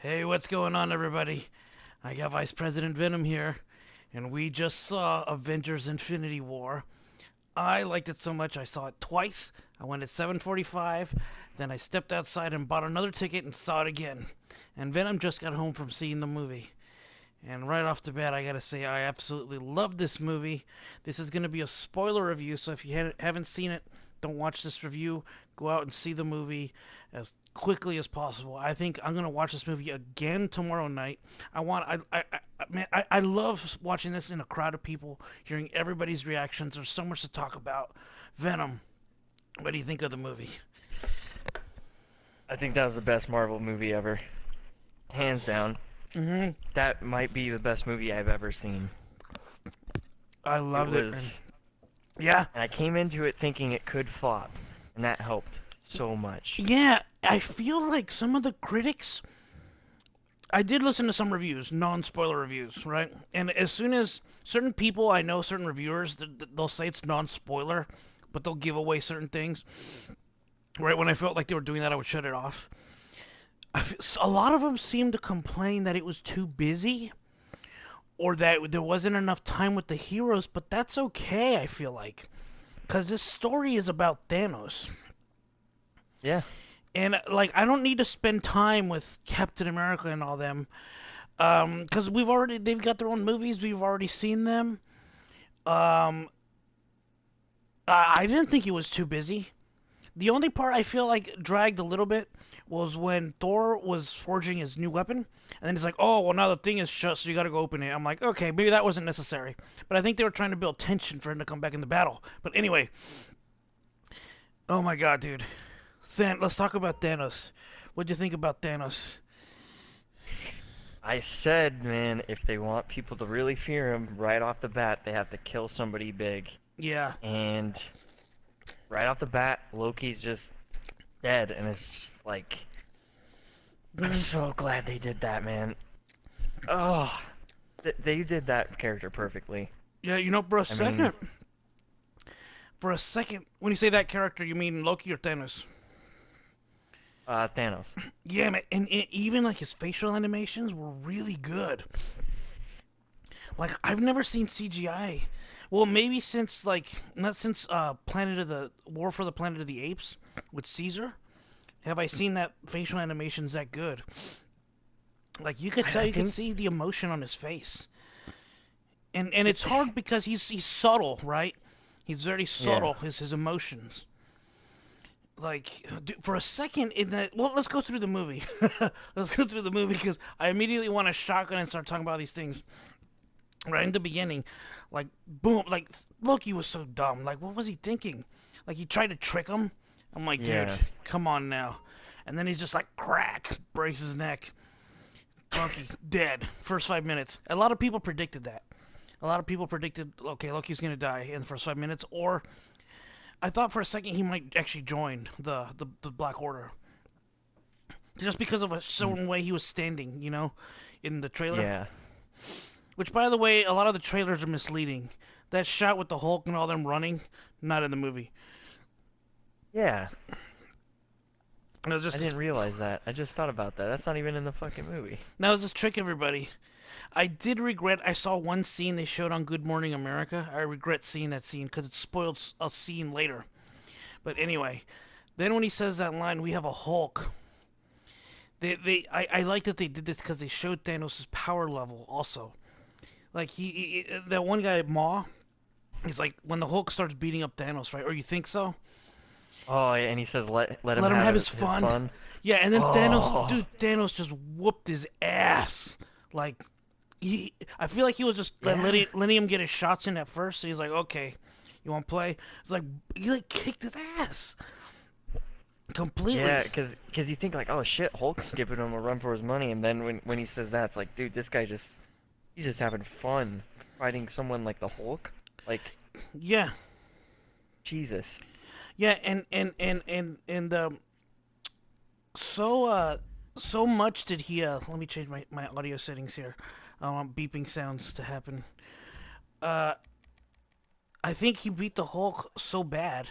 Hey, what's going on, everybody? I got Vice President Venom here, and we just saw Avengers Infinity War. I liked it so much I saw it twice. I went at 7:45, then I stepped outside and bought another ticket and saw it again. And Venom just got home from seeing the movie. And right off the bat, I gotta say, I absolutely love this movie. This is gonna be a spoiler review, so if you haven't seen it, don't watch this review. Go out and see the movie as quickly as possible. I think I'm gonna watch this movie again tomorrow night. I love watching this in a crowd of people, hearing everybody's reactions. There's so much to talk about. Venom, what do you think of the movie? I think that was the best Marvel movie ever. Hands down. Hmm. That might be the best movie I've ever seen. I It loved it, man. was, Yeah, and I came into it thinking it could flop, and that helped so much. yeah. I feel like some of the critics I did listen to some reviews, non-spoiler reviews, right? And as soon as certain people I know, certain reviewers, they'll say it's non-spoiler, but they'll give away certain things. Right when I felt like they were doing that, I would shut it off. A lot of them seemed to complain that it was too busy or that there wasn't enough time with the heroes, but that's okay, I feel like. Because this story is about Thanos. Yeah, And, like, I don't need to spend time with Captain America and all them. Because they've got their own movies, we've already seen them. Um, I didn't think it was too busy. The only part I feel like dragged a little bit was when Thor was forging his new weapon, and then he's like, "Oh, well now the thing is shut, so you got to go open it." I'm like, "Okay, maybe that wasn't necessary," but I think they were trying to build tension for him to come back in the battle. But anyway, oh my god, dude, let's talk about Thanos. What'd you think about Thanos? I said, man, if they want people to really fear him right off the bat, they have to kill somebody big. Yeah, And right off the bat, Loki's just dead, and it's just like, I'm so glad they did that, man. Oh, they did that character perfectly. yeah. I mean, For a second, when you say that character, you mean Loki or Thanos? Thanos. Yeah, man, and even like his facial animations were really good. Like I've never seen CGI. Well, maybe since like not since Planet of the War for the Planet of the Apes with Caesar. Have I seen that facial animations that good? Like you could tell, I you could think, see the emotion on his face, and it's hard because he's subtle, right? He's very yeah. subtle. His emotions. Like for a second in that. Well, let's go through the movie. Let's go through the movie because I immediately want to shotgun and start talking about these things right in the beginning, like boom, like Loki was so dumb. Like what was he thinking? Like he tried to trick him. I'm like, dude, Yeah. come on now. And then he's just like crack, breaks his neck. Loki dead. First 5 minutes. A lot of people predicted that. A lot of people predicted, okay, Loki's gonna die in the first 5 minutes. Or I thought for a second he might actually join the Black Order, just because of a Mm, certain way he was standing, in the trailer. yeah. Which, by the way, a lot of the trailers are misleading. That shot with the Hulk and all them running, not in the movie. Yeah. It was I just didn't realize that. I just thought about that. That's not even in the fucking movie. that was just trick everybody. I did regret I saw one scene they showed on Good Morning America. I regret seeing that scene because it spoiled a scene later. But anyway, then when he says that line, "We have a Hulk." I like that they did this because they showed Thanos' power level also. Like that one guy Ma, he's like when the Hulk starts beating up Thanos, right? Or you think so? Oh, yeah, and he says let him Let him have have his his fun. fun. Yeah, and then Oh, Thanos just whooped his ass. Like I feel like he was just yeah. letting him get his shots in at first. So he's like, okay, you want to play? It's like he like kicked his ass completely. Yeah, cause you think like, oh shit, Hulk's giving him a run for his money, and then when he says that, it's like, dude, this guy he's just having fun fighting someone like the Hulk. Like, Yeah, Jesus. yeah, and so so much did he. Let me change my audio settings here. I want beeping sounds to happen. Uh, I think he beat the Hulk so bad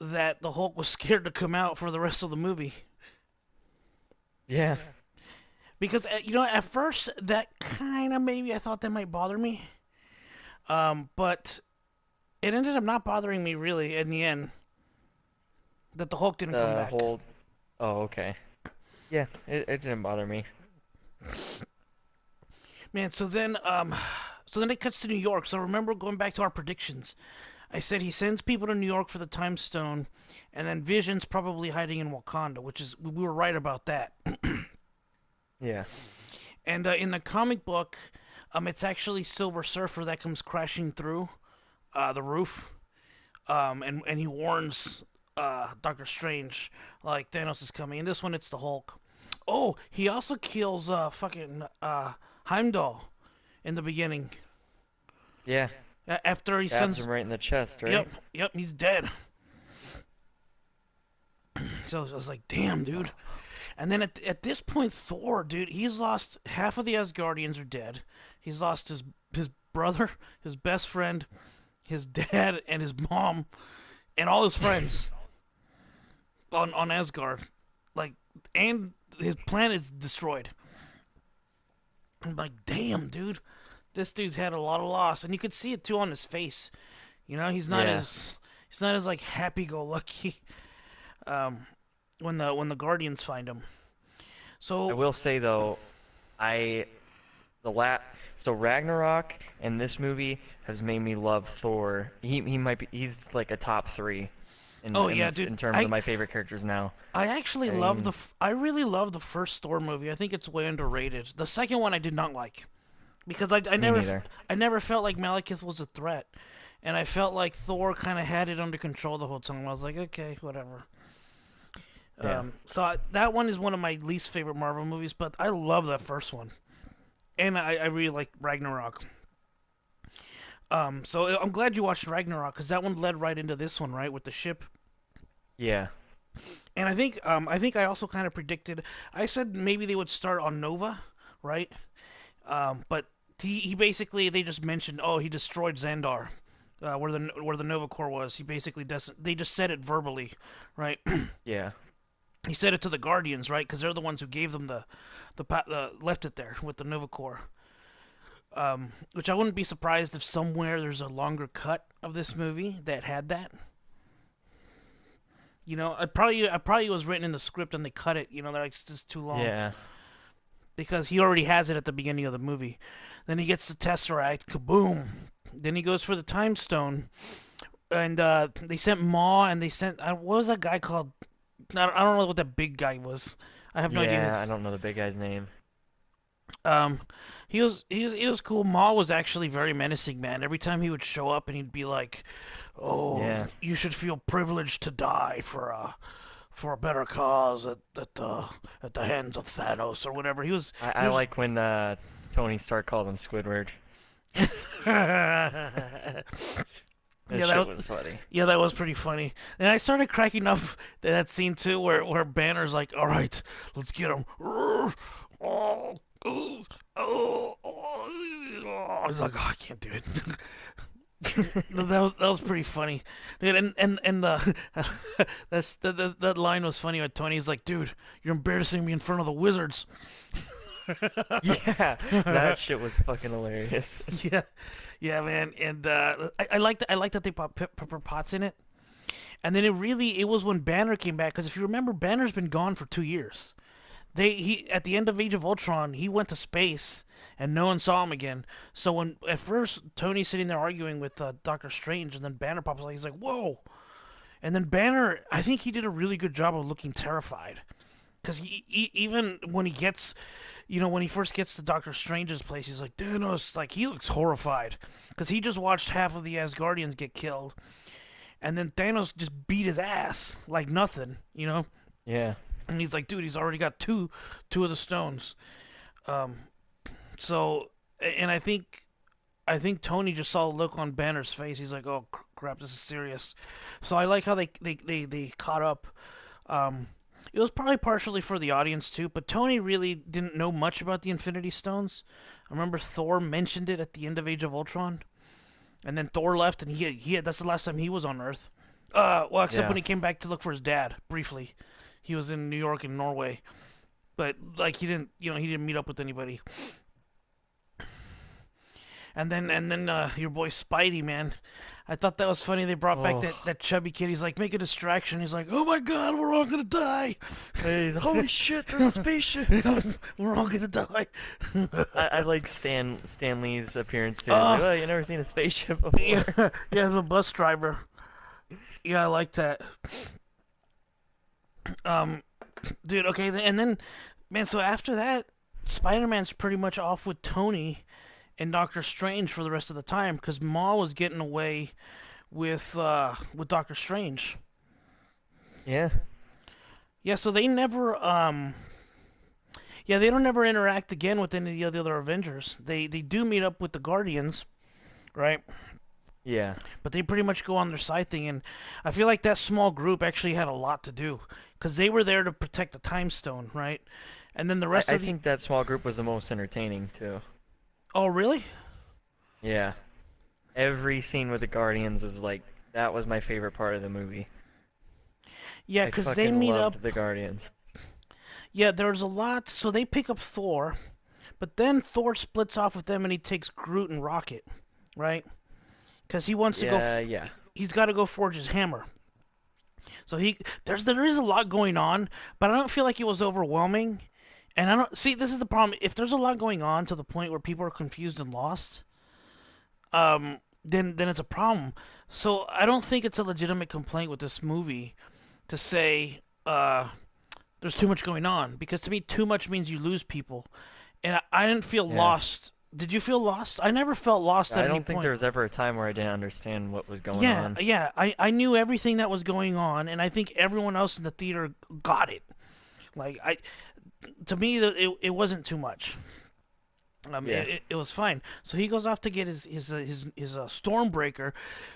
that the Hulk was scared to come out for the rest of the movie. Yeah. because you know, at first that kind of maybe I thought that might bother me, but it ended up not bothering me really in the end that the Hulk didn't come The back. whole. Oh, okay. Yeah, it didn't bother me. Man, so then it cuts to New York. So remember going back to our predictions. I said he sends people to New York for the Time Stone, and then Vision's probably hiding in Wakanda, which is we were right about that. Yeah. And in the comic book, it's actually Silver Surfer that comes crashing through the roof, and he warns Doctor Strange like Thanos is coming. In this one, it's the Hulk. Oh, he also kills fucking Heimdall in the beginning. Yeah. After he Stabs sends, him right in the chest, yep, right? yep, he's dead. So I was like, damn, dude. Oh, And then at this point, Thor, dude, he's lost half of the Asgardians are dead. He's lost his brother, his best friend, his dad, and his mom, and all his friends on Asgard. Like, and his planet's destroyed. I'm like, damn, dude, this dude's had a lot of loss, and you could see it too on his face. You know, yeah. he's not as like happy-go-lucky um, when the Guardians find him. I So will say though, I the lat so Ragnarok and this movie has made me love Thor. He might be he's like a top three oh yeah, dude. in terms of my favorite characters now. I actually I love mean, I really love the first Thor movie. I think it's way underrated. The second one I did not like because me neither. I never felt like Malekith was a threat, and I felt like Thor kind of had it under control the whole time. I was like, okay, whatever. Yeah. That one is one of my least favorite Marvel movies, but I love that first one, and I really like Ragnarok. So I'm glad you watched Ragnarok because that one led right into this one, right, with the ship. Yeah. And I think I also kind of predicted. I said maybe they would start on Nova, right? But he basically they just mentioned, oh, he destroyed Xandar, where the Nova Corps was. He basically doesn't. They just said it verbally, right? Yeah. He said it to the Guardians, right? Because they're the ones who gave them the left it there with the Nova Corps. Which I wouldn't be surprised if somewhere there's a longer cut of this movie that had that. You know, I probably was written in the script and they cut it. You know, they're like it's just too long Yeah. because he already has it at the beginning of the movie. Then he gets the Tesseract, kaboom. Then he goes for the Time Stone, and they sent Maw and they sent what was that guy called? I don't know what that big guy was. I have no idea Yeah, I his. don't know the big guy's name. Um, he was cool. Maw was actually very menacing, man. Every time he would show up and he'd be like, "Oh, Yeah. you should feel privileged to die for a better cause at the hands of Thanos or whatever." He I was like when Tony Stark called him Squidward. yeah, That shit was funny. yeah, that was pretty funny. And I started cracking up at that scene too, where Banner's like, "All right, let's get him." Oh, oh, I was like, "Oh, I can't do it." That was pretty funny, dude. And the that line was funny. When Tony's like, "Dude, you're embarrassing me in front of the wizards." Yeah, that shit was fucking hilarious. Yeah, yeah, man. And I like that they put Pepper Potts in it. And then it was when Banner came back because if you remember, Banner's been gone for 2 years. They he At the end of Age of Ultron, he went to space and no one saw him again. So when at first Tony's sitting there arguing with Doctor Strange, and then Banner pops up, he's like, "Whoa!" And then Banner, I think he did a really good job of looking terrified because even when he gets, you know, when he first gets to Doctor Strange's place, he's like, "Thanos," like he looks horrified because he just watched half of the Asgardians get killed, and then Thanos just beat his ass like nothing, you know. Yeah. And he's like, "Dude, he's already got two of the stones." Um, so, and I think Tony just saw a look on Banner's face. He's like, "Oh crap, this is serious." So I like how they caught up. Um, it was probably partially for the audience too, but Tony really didn't know much about the Infinity Stones. I remember Thor mentioned it at the end of Age of Ultron, and then Thor left, and he had, that's the last time he was on Earth. Well, except Yeah. when he came back to look for his dad briefly. He was in New York and Norway. but like he didn't meet up with anybody. And then your boy Spidey, man. I thought that was funny. They brought back Oh, that chubby kid. He's like, make a distraction. He's like, oh my god, we're all gonna die. hey, holy shit! There's a spaceship. We're all gonna die. I like Stan Lee's appearance too. It's like, uh, oh, you never seen a spaceship yeah, before. yeah, the bus driver. Yeah, I like that. Um, dude. Okay, and then, man. So after that, Spider-Man's pretty much off with Tony and Doctor Strange for the rest of the time because Ma was getting away with Doctor Strange. Yeah, Yeah, so they never yeah, they don't ever interact again with any of the other Avengers. They do meet up with the Guardians, right? yeah. But they pretty much go on their side thing, and I feel like that small group actually had a lot to do because they were there to protect the Time Stone, right? And then the rest I of the think that small group was the most entertaining too. oh really? Yeah. Every scene with the Guardians was like that was my favorite part of the movie. Yeah, I because they fucking meet up. loved the Guardians. Yeah, there's a lot. So they pick up Thor, but then Thor splits off with them, and he takes Groot and Rocket, right? Because he wants to go. Yeah, yeah. He's got to go forge his hammer. So there is a lot going on, but I don't feel like it was overwhelming. And I don't see this is the problem. If there's a lot going on to the point where people are confused and lost, then it's a problem. So I don't think it's a legitimate complaint with this movie to say there's too much going on because to me too much means you lose people, and I didn't feel Yeah. lost. Did you feel lost? I never felt lost at I any don't think there point. was ever a time where I didn't understand what was going Yeah, on. yeah, I knew everything that was going on, and I think everyone else in the theater got it. Like to me, it wasn't too much. Yeah. It was fine. So he goes off to get his Stormbreaker,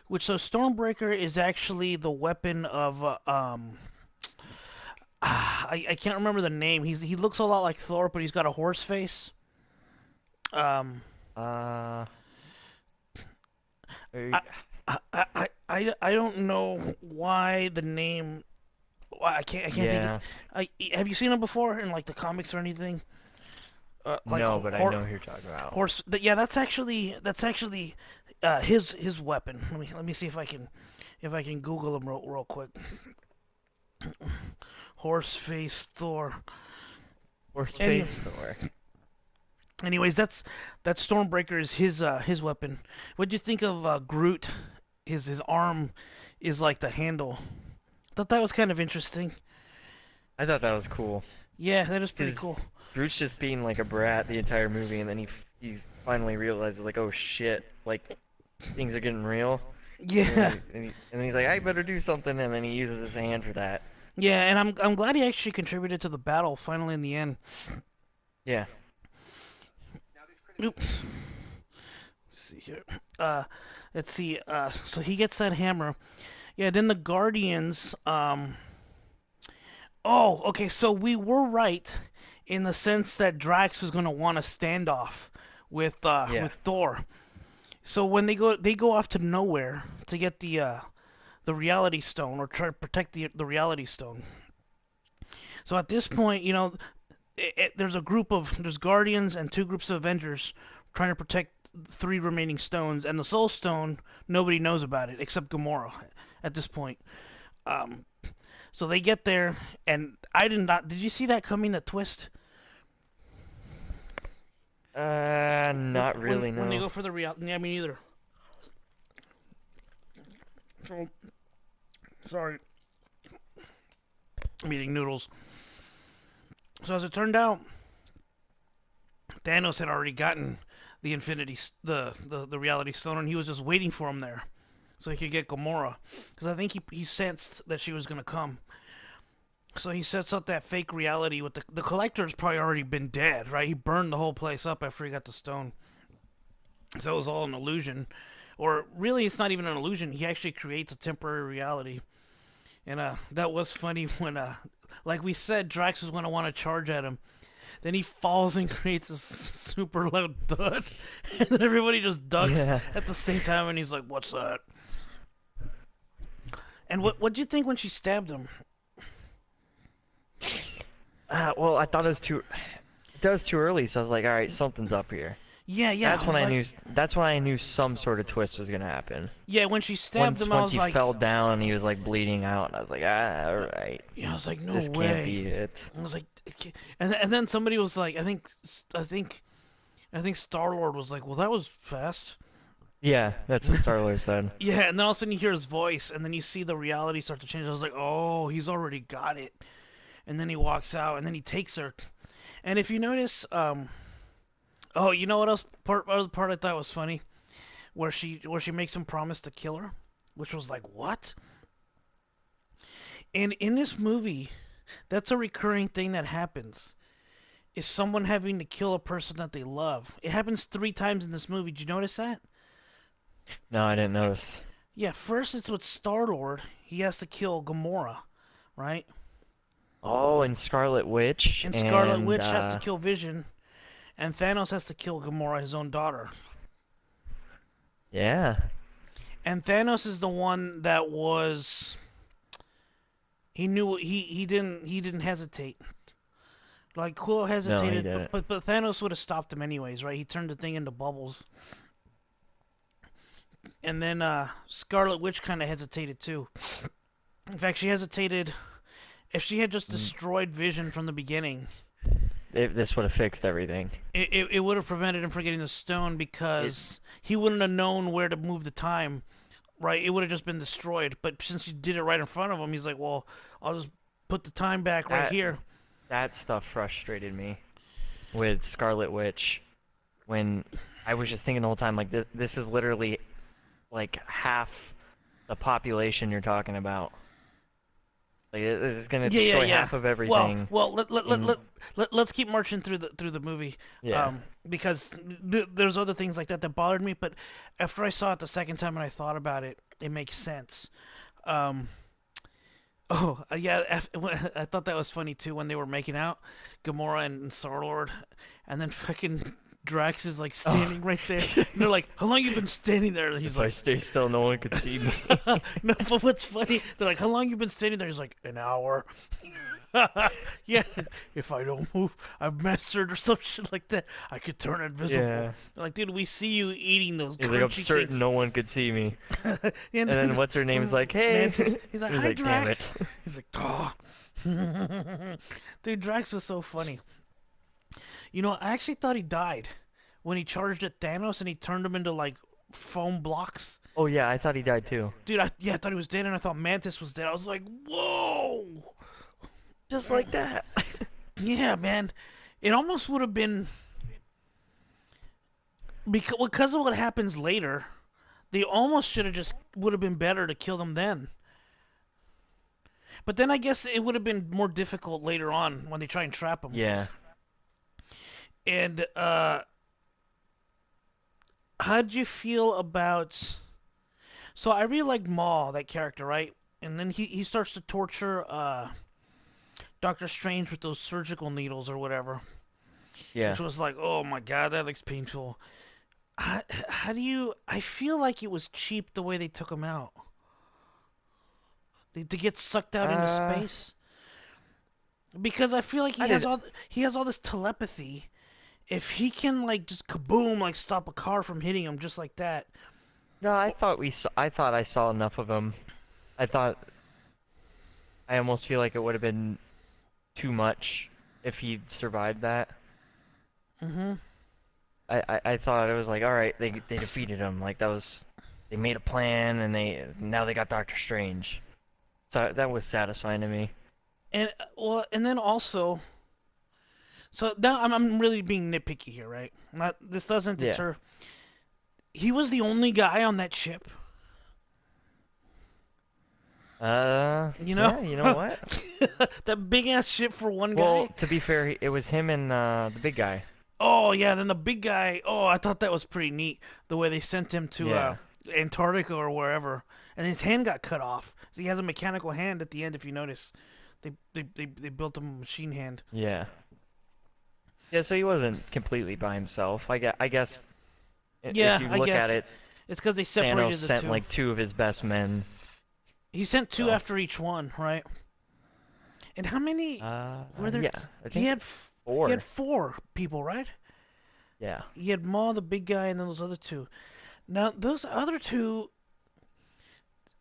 which so Stormbreaker is actually the weapon of I can't remember the name. He looks a lot like Thor, but he's got a horse face. Um, Uh, I er, I don't know why the name. I can't think. yeah. Have you seen him before in like the comics or anything? Like No, but I know who you're talking about. horse. Yeah, that's actually his weapon. Let me see if I can Google him real quick. Horse face Thor. Or Any, Space Thor. anyways, that Stormbreaker is his weapon. What'd you think of Groot? His arm is like the handle. Thought that was kind of interesting. I thought that was cool. Yeah, that is pretty Because cool. Groot's just being like a brat the entire movie, and then he finally realizes like, oh shit, like things are getting real. And then, Yeah, and then he's like, I better do something, and then he uses his hand for that. yeah, and I'm glad he actually contributed to the battle finally in the end. Yeah. Oops. Let's see here. Uh, let's see. So he gets that hammer. Yeah. Then the Guardians. Oh, okay. So we were right in the sense that Drax was gonna want a standoff Yeah. with Thor. So when they go off to nowhere to get the Reality Stone or try to protect the Reality Stone. So at this point, there's there's Guardians and two groups of Avengers trying to protect three remaining stones, and the Soul Stone nobody knows about it except Gamora at this point. Um, so they get there, and I did not. Did you see that coming? The twist Not really, when they no. go for the real. Yeah, me neither. So sorry, I'm eating noodles. So as it turned out, Thanos had already gotten the Reality Stone, and he was just waiting for him there, so he could get Gamora. Because I think he sensed that she was gonna come. So he sets up that fake reality with the Collector's probably already been dead, right? He burned the whole place up after he got the stone. So it was all an illusion, or really, it's not even an illusion. He actually creates a temporary reality, and that was funny when like we said, Drax was gonna want to charge at him. Then he falls and creates a super loud thud, and then everybody just ducks Yeah. at the same time, and he's like, "What's that?" And what'd you think when she stabbed him? Well, I thought it was too early, so I was like, all right, something's up here. Yeah, yeah. I was like, That's when I knew some sort of twist was gonna happen. yeah. When she stabbed him, I Once was he like, fell down, he was like bleeding out, and I was like, all right, yeah, I was like, no this can't way. be it. I was like, and then somebody was like, I think Star Lord was like, well, that was fast. Yeah, that's what Star-Lord said. Yeah, and then all of a sudden you hear his voice, and then you see the reality start to change. I was like, oh, he's already got it. And then he walks out, and then he takes her. And if you notice, oh, you know what else? Other part I thought was funny, where she makes him promise to kill her, which was like, what? And in this movie, that's a recurring thing that happens. Is someone having to kill a person that they love? It happens 3 times in this movie. Did you notice that? No, I didn't notice. Yeah, first it's with Star Lord. He has to kill Gamora, right? Oh, and Scarlet Witch, And Scarlet and Witch has to kill Vision, and Thanos has to kill Gamora, his own daughter. yeah, And Thanos is the one that was he knew he didn't hesitate. Like Quill no, he hesitated, didn't. but Thanos would have stopped him anyways, right? He turned the thing into bubbles. And then Scarlet Witch kind of hesitated too. In fact, she hesitated. If she had just Mm, destroyed Vision from the beginning, this would have fixed everything. it would have prevented him from getting the stone It because he wouldn't have known where to move the time, right? It would have just been destroyed. But since he did it right in front of him, he's like, well, I'll just put the time back right that here. that stuff frustrated me with Scarlet Witch when I was just thinking the whole time like this is literally like half the population you're talking about. Like it is gonna Yeah, yeah, destroy yeah. half of Well, everything. well, In let's keep marching through the movie, yeah, because there's other things like that that bothered me. But after I saw it the second time and I thought about it, it makes sense. Um, oh, yeah, I thought that was funny too when they were making out, Gamora and Star Lord, and then fucking Drax is like oh, standing right there. And they're like, "How long you been standing there?" And he's if I like, stay still, no one could see me. "No." But what's funny? They're like, "How long you been standing there?" He's like, "An hour." Yeah, if I don't move, I'm mastered or some shit like that. I could turn invisible. Yeah, They're like, dude, we see you eating those he's like, I'm crunchy certain things. no one could see me. And And then then what's her name is like, hey. Mantis, he's like, He's "Hi, like, damn Drax." it. He's like, "Oh." Dude, Drax was so funny. You know, I actually thought he died when he charged at Thanos and he turned him into like foam blocks. Oh yeah, I thought he died too. Dude, I thought he was dead, and I thought Mantis was dead. I was like, whoa. Just like that. Yeah, man. It almost would have been because of what happens later. They almost should have just would have been better to kill them then. But then I guess it would have been more difficult later on when they try and trap him. Yeah. And how'd you feel about? So I really like Maul, that character, right? And then he starts to torture Doctor Strange with those surgical needles or whatever, Yeah. which was like, oh my god, that looks painful. How do you? I feel like it was cheap the way they took him out. To get sucked out into Uh, space, because I feel like I did. he has all this telepathy. If he can like just kaboom, like stop a car from hitting him just like that. No, I thought I saw enough of him. I thought I almost feel like it would have been too much if he survived that. Mm-hmm. I thought it was like, all right, they defeated him. Like that was they made a plan and now they got Doctor Strange. So that was satisfying to me. And well, and then also, so now I'm really being nitpicky here, right? Not this doesn't Yeah. deter. He was the only guy on that ship, you know, Yeah, you know what? that big ass ship for one Well, guy. to be fair, it was him and the big guy. Oh yeah, then the big guy. Oh, I thought that was pretty neat the way they sent him to Yeah. Antarctica or wherever, and his hand got cut off. So he has a mechanical hand at the end, if you notice. They built him a machine hand. Yeah. Yeah, so he wasn't completely by himself. I guess if Yeah, you I look at guess it, it's because they Thanos separated the sent two. like two of his best men. He sent two So after each one, right? And how many were there? Yeah, I He think had he had four. four people, right? Yeah, He had Maul, the big guy, and then those other two. Now those other two,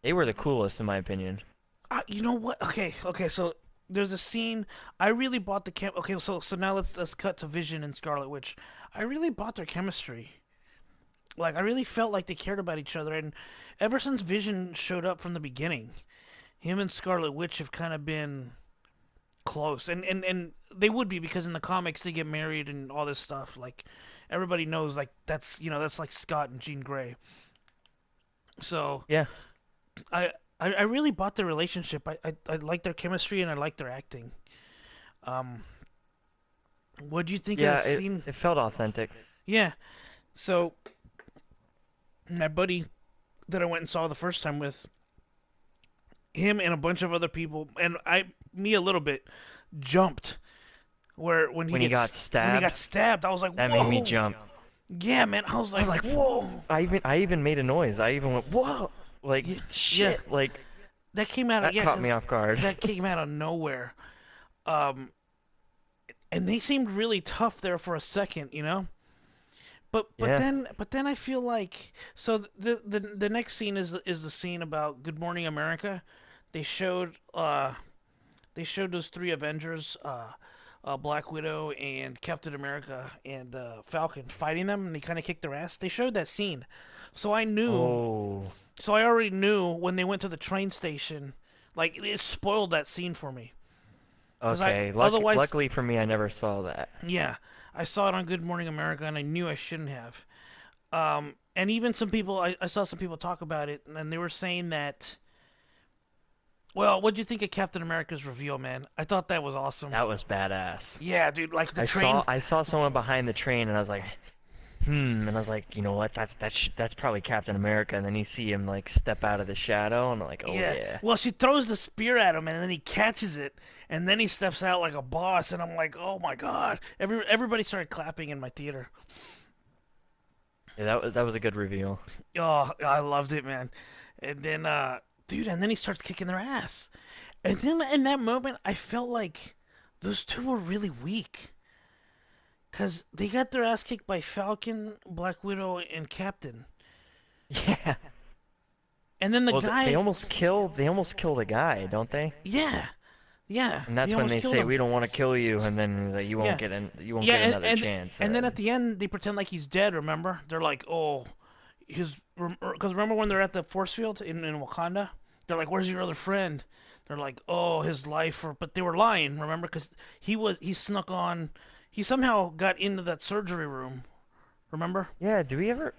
they were the coolest in my opinion. you know what? Okay. So there's a scene. I really bought the chem. Okay, so now let's cut to Vision and Scarlet Witch. I really bought their chemistry. Like I really felt like they cared about each other, and ever since Vision showed up from the beginning, him and Scarlet Witch have kind of been close, and they would be because in the comics they get married and all this stuff. Like everybody knows, like that's like Scott and Jean Grey. So Yeah, I I really bought their relationship. I like their chemistry and I like their acting. Um, what do you think of yeah, that scene? it felt authentic. Yeah. So my buddy that I went and saw the first time with him and a bunch of other people, and me a little bit, jumped where When he got when he got stabbed, stabbed. I was like, that made me whoa. jump. Yeah, man. I was I was like, like, whoa. I even made a noise. I even went, whoa, like Yeah, yeah. shit, like That came out of that yeah, caught cause me off guard. that came out of nowhere. Um, and they seemed really tough there for a second, you know. Yeah. But then I feel like so the next scene is the scene about Good Morning America. They showed uh they showed those three Avengers, Black Widow and Captain America and Falcon fighting them, and they kind of kicked their ass. They showed that scene, so Oh, I already knew when they went to the train station. Like it spoiled that scene for me because I okay. otherwise Luckily for me, I never saw that. yeah I saw it on Good Morning America and I knew I shouldn't have. And even some people I saw some people talk about it and they were saying that. Well, what'd you think of Captain America's reveal, man? I thought that was awesome. That was badass. Yeah, dude, like the train. I saw someone behind the train, and I was like, and I was like, you know what? That's probably Captain America. And then you see him like step out of the shadow, and I'm like, oh Yeah. yeah. Well, she throws the spear at him, and then he catches it, and then he steps out like a boss, and I'm like, oh my god! Everybody started clapping in my theater. Yeah, that was a good reveal. Oh, I loved it, man. And then, dude, and then he starts kicking their ass. And then in that moment, I felt like those two were really weak. Cause they got their ass kicked by Falcon, Black Widow, and Captain. Yeah. And then the Well, guy, they almost kill the guy, don't they? yeah, yeah, And they that's when almost they killed say him. we don't want to kill you, and then Yeah, you won't yeah, get another chance. and then at the end they pretend like he's dead. Remember? They're like, oh, his because remember when they're at the force field in Wakanda? They're like, where's your other friend? They're like, oh, his life. Or but they were lying. Remember? Because he snuck on. He somehow got into that surgery room. Remember? Yeah, do we ever?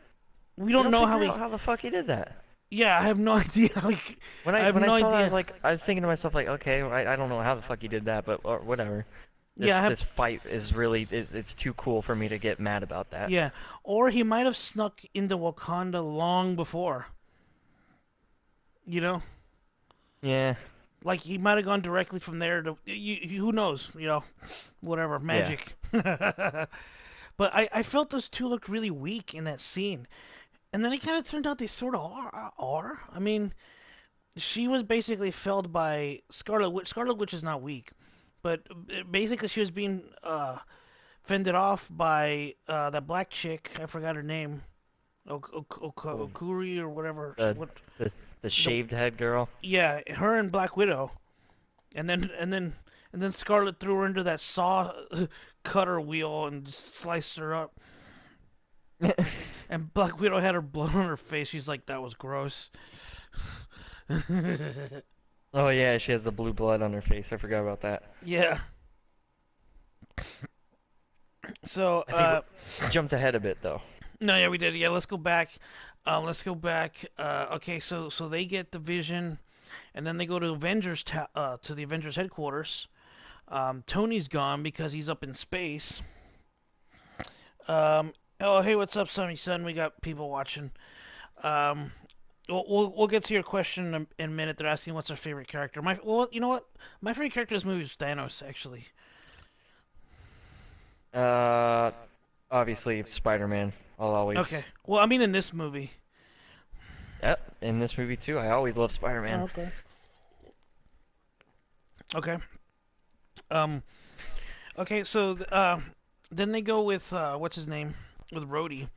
We We don't don't know how figure he. out how the fuck he did that. Yeah, I have no idea. Like, I have When I no saw that, idea. I was thinking to myself like, okay, I don't know how the fuck he did that, but or whatever. Yeah, I have. This fight is really it's too cool for me to get mad about that. Yeah, or he might have snuck into Wakanda long before. You know, Yeah, like he might have gone directly from there to who knows, whatever yeah. magic. But I felt those two looked really weak in that scene, and then it kind of turned out they sort of are. I mean, she was basically felled by Scarlet Witch. Scarlet Witch is not weak, but basically she was being fended off by that black chick. I forgot her name, Oh, Okuri or whatever. the What the the the shaved head girl. Yeah, her and Black Widow, and then Scarlet threw her into that saw cutter wheel and just sliced her up. And Black Widow had her blood on her face. She's like, that was gross. Oh yeah, she has the blue blood on her face. I forgot about that. Yeah. So, I think we jumped ahead a bit though. no, yeah, we did. Yeah, let's go back. Let's go back. Okay, so they get the Vision, and then they go to to the Avengers headquarters. Tony's gone because he's up in space. Oh, hey, what's up, Sonny Son? We got people watching. Um, we'll get to your question in a minute. They're asking what's our favorite character. You know what? My favorite character in this movie is Thanos, actually. Uh, Obviously Spider-Man. I'll always. Okay. Well, I mean in this movie. Yep, in this movie too. I always love Oh, Spider-Man. okay. Okay. Um, okay, so then they go with what's his name with Rhodey,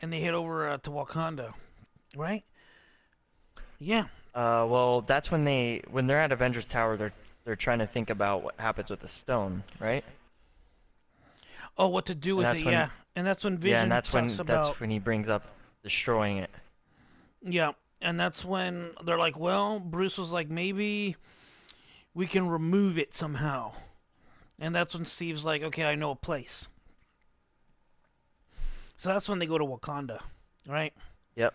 and they head over to Wakanda, right? Yeah. Well, that's when they're at Avengers Tower, they're trying to think about what happens with the stone, right? Oh, what to do And with it? that's when Yeah, and that's when yeah, and Vision talks about that's when he brings up destroying it. yeah, and that's when they're like, well, Bruce was like, maybe we can remove it somehow, and that's when Steve's like, okay, I know a place. So that's when they go to Wakanda, right? Yep.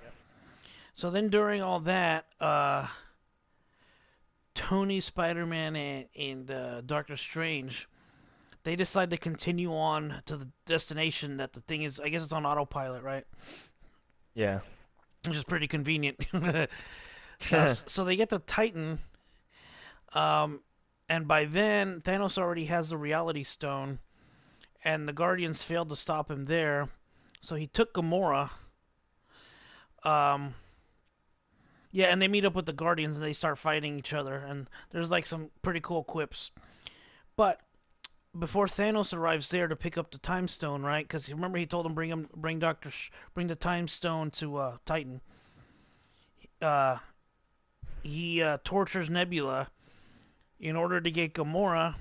So then during all that, Tony, Spider Man, and Doctor Strange, they decide to continue on to the destination that the thing is. I guess it's on autopilot, right? Yeah. Which is pretty convenient. So they get to Titan, um, and by then Thanos already has the Reality Stone, and the Guardians failed to stop him there. So he took Gamora. Um, yeah, and they meet up with the Guardians and they start fighting each other. And there's like some pretty cool quips. But before Thanos arrives there to pick up the Time Stone, right? Because remember he told him bring the Time Stone to Titan. Uh, he tortures Nebula in order to get Gamora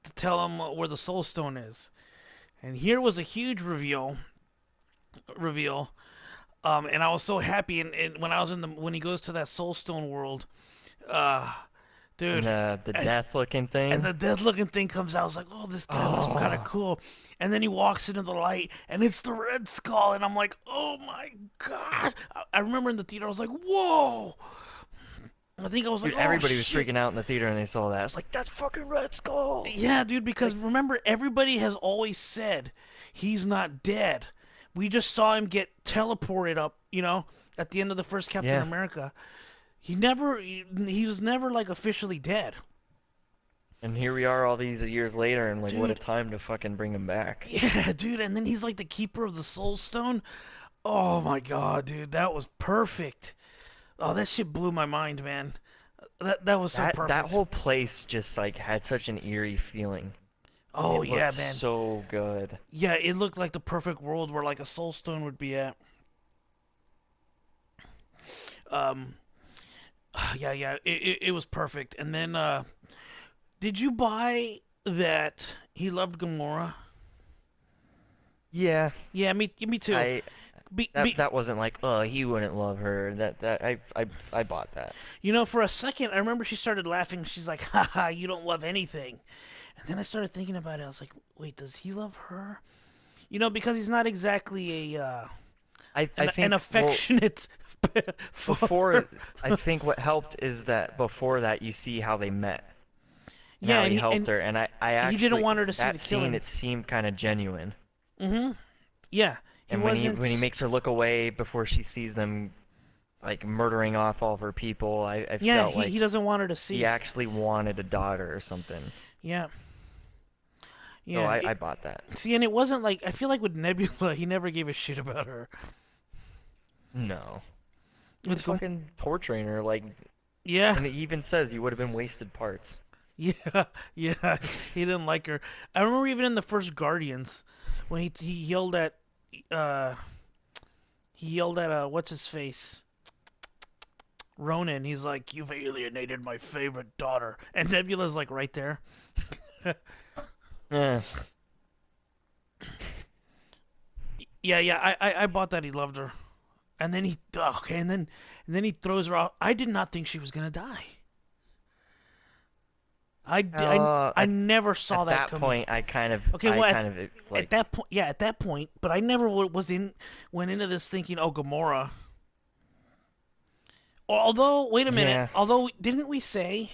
to tell him where the Soul Stone is. And here was a huge reveal. And I was so happy. And when I was in the when he goes to that Soul Stone world, uh, And dude, the and, death looking and thing. the death looking thing comes out. I was like, oh, this guy looks kind of Oh, cool. And then he walks into the light, and it's the Red Skull, and I'm like, oh my god! I remember in the theater, I was like, whoa! I think I was like, dude, oh everybody was shit! freaking out in the theater and they saw that. It's like that's fucking Red Skull. Yeah, dude, because Like, remember, everybody has always said he's not dead. We just saw him get teleported up, at the end of the first Captain yeah. America. He was never like officially dead. And here we are all these years later, and like, what a Dude, time to fucking bring him back. yeah, dude, and then he's like the keeper of the Soul Stone. Oh my god, dude, that was perfect. Oh, that shit blew my mind, man. That was so That perfect. whole place just like had such an eerie feeling. Oh It yeah, looked man. so good. Yeah, it looked like the perfect world where like a Soul Stone would be at. Um, yeah, yeah, it was perfect. And then, did you buy that he loved Gamora? Yeah, Yeah, me too. I Be, be, that wasn't like, oh, he wouldn't love her. That I bought that. for a second, I remember she started laughing. She's like, haha, you don't love anything. And then I started thinking about it. I was like, wait, does he love her? Because he's not exactly I an think well affectionate before father. I think what helped is that before that you see how they met and Yeah, how and he he helped and her, and I he didn't actually want her to see the that scene killing. it seemed kind of genuine. Mm-hmm. Yeah, he And when he wasn't. makes her look away before she sees them like murdering off all of her people, I Yeah, felt he like doesn't want her to he see. actually wanted a daughter or something. Yeah, So yeah. I bought that. See, and it wasn't like I feel like with Nebula, he never gave a shit about her. No. He was With Gam- fucking torturing her, like, yeah, and he even says you would have been wasted parts. yeah, yeah. He didn't like her. I remember even in the first Guardians when he yelled at uh what's his face, Ronan. He's like, "You've alienated my favorite daughter," and Nebula's like right there. Eh, Yeah, yeah. I bought that. He loved her, and then okay, and then he throws her out. I did not think she was gonna die. I, d- uh, I at never saw at that that coming. point, Okay, I well, kind of at like, that point, yeah, at that point, but I never went into this thinking, oh, Gamora. Although, wait a minute. yeah, Although, didn't we say?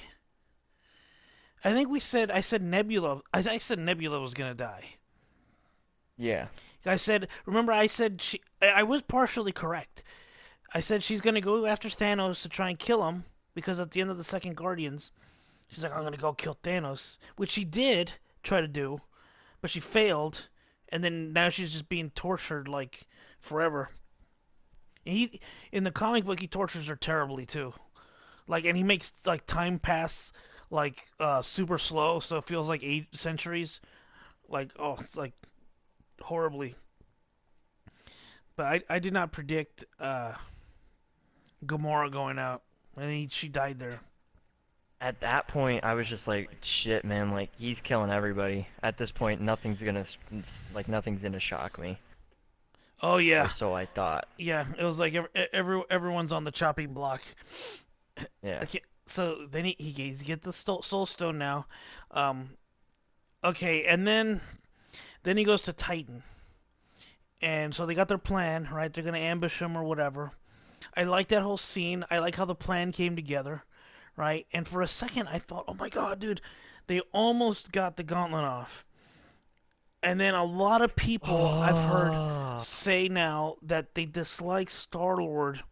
I think I said Nebula. I said Nebula was gonna die. yeah, Remember, I said I was partially correct. I said she's gonna go after Thanos to try and kill him because at the end of the second Guardians, she's like, I'm gonna go kill Thanos, which she did try to do, but she failed, and then now she's just being tortured like forever. And he in the comic book he tortures her terribly too. Like, and he makes like time pass like super slow, so it feels like 8 centuries. Like oh, it's like horribly. But I did not predict Gamora going out. She died there. At that point, I was just like, shit, man, like he's killing everybody. At this point, nothing's gonna shock me, Oh or yeah, so I thought. yeah. It was like everyone's on the chopping block. Yeah. Okay, so then he gets the soul stone now. Um, okay, and then he goes to Titan, and so they got their plan, right? They're gonna ambush him or whatever. I like that whole scene. I like how the plan came together, right? And for a second, I thought, oh my god, dude, they almost got the gauntlet off. And then a lot of people I've heard Oh, say now that they dislike Star Lord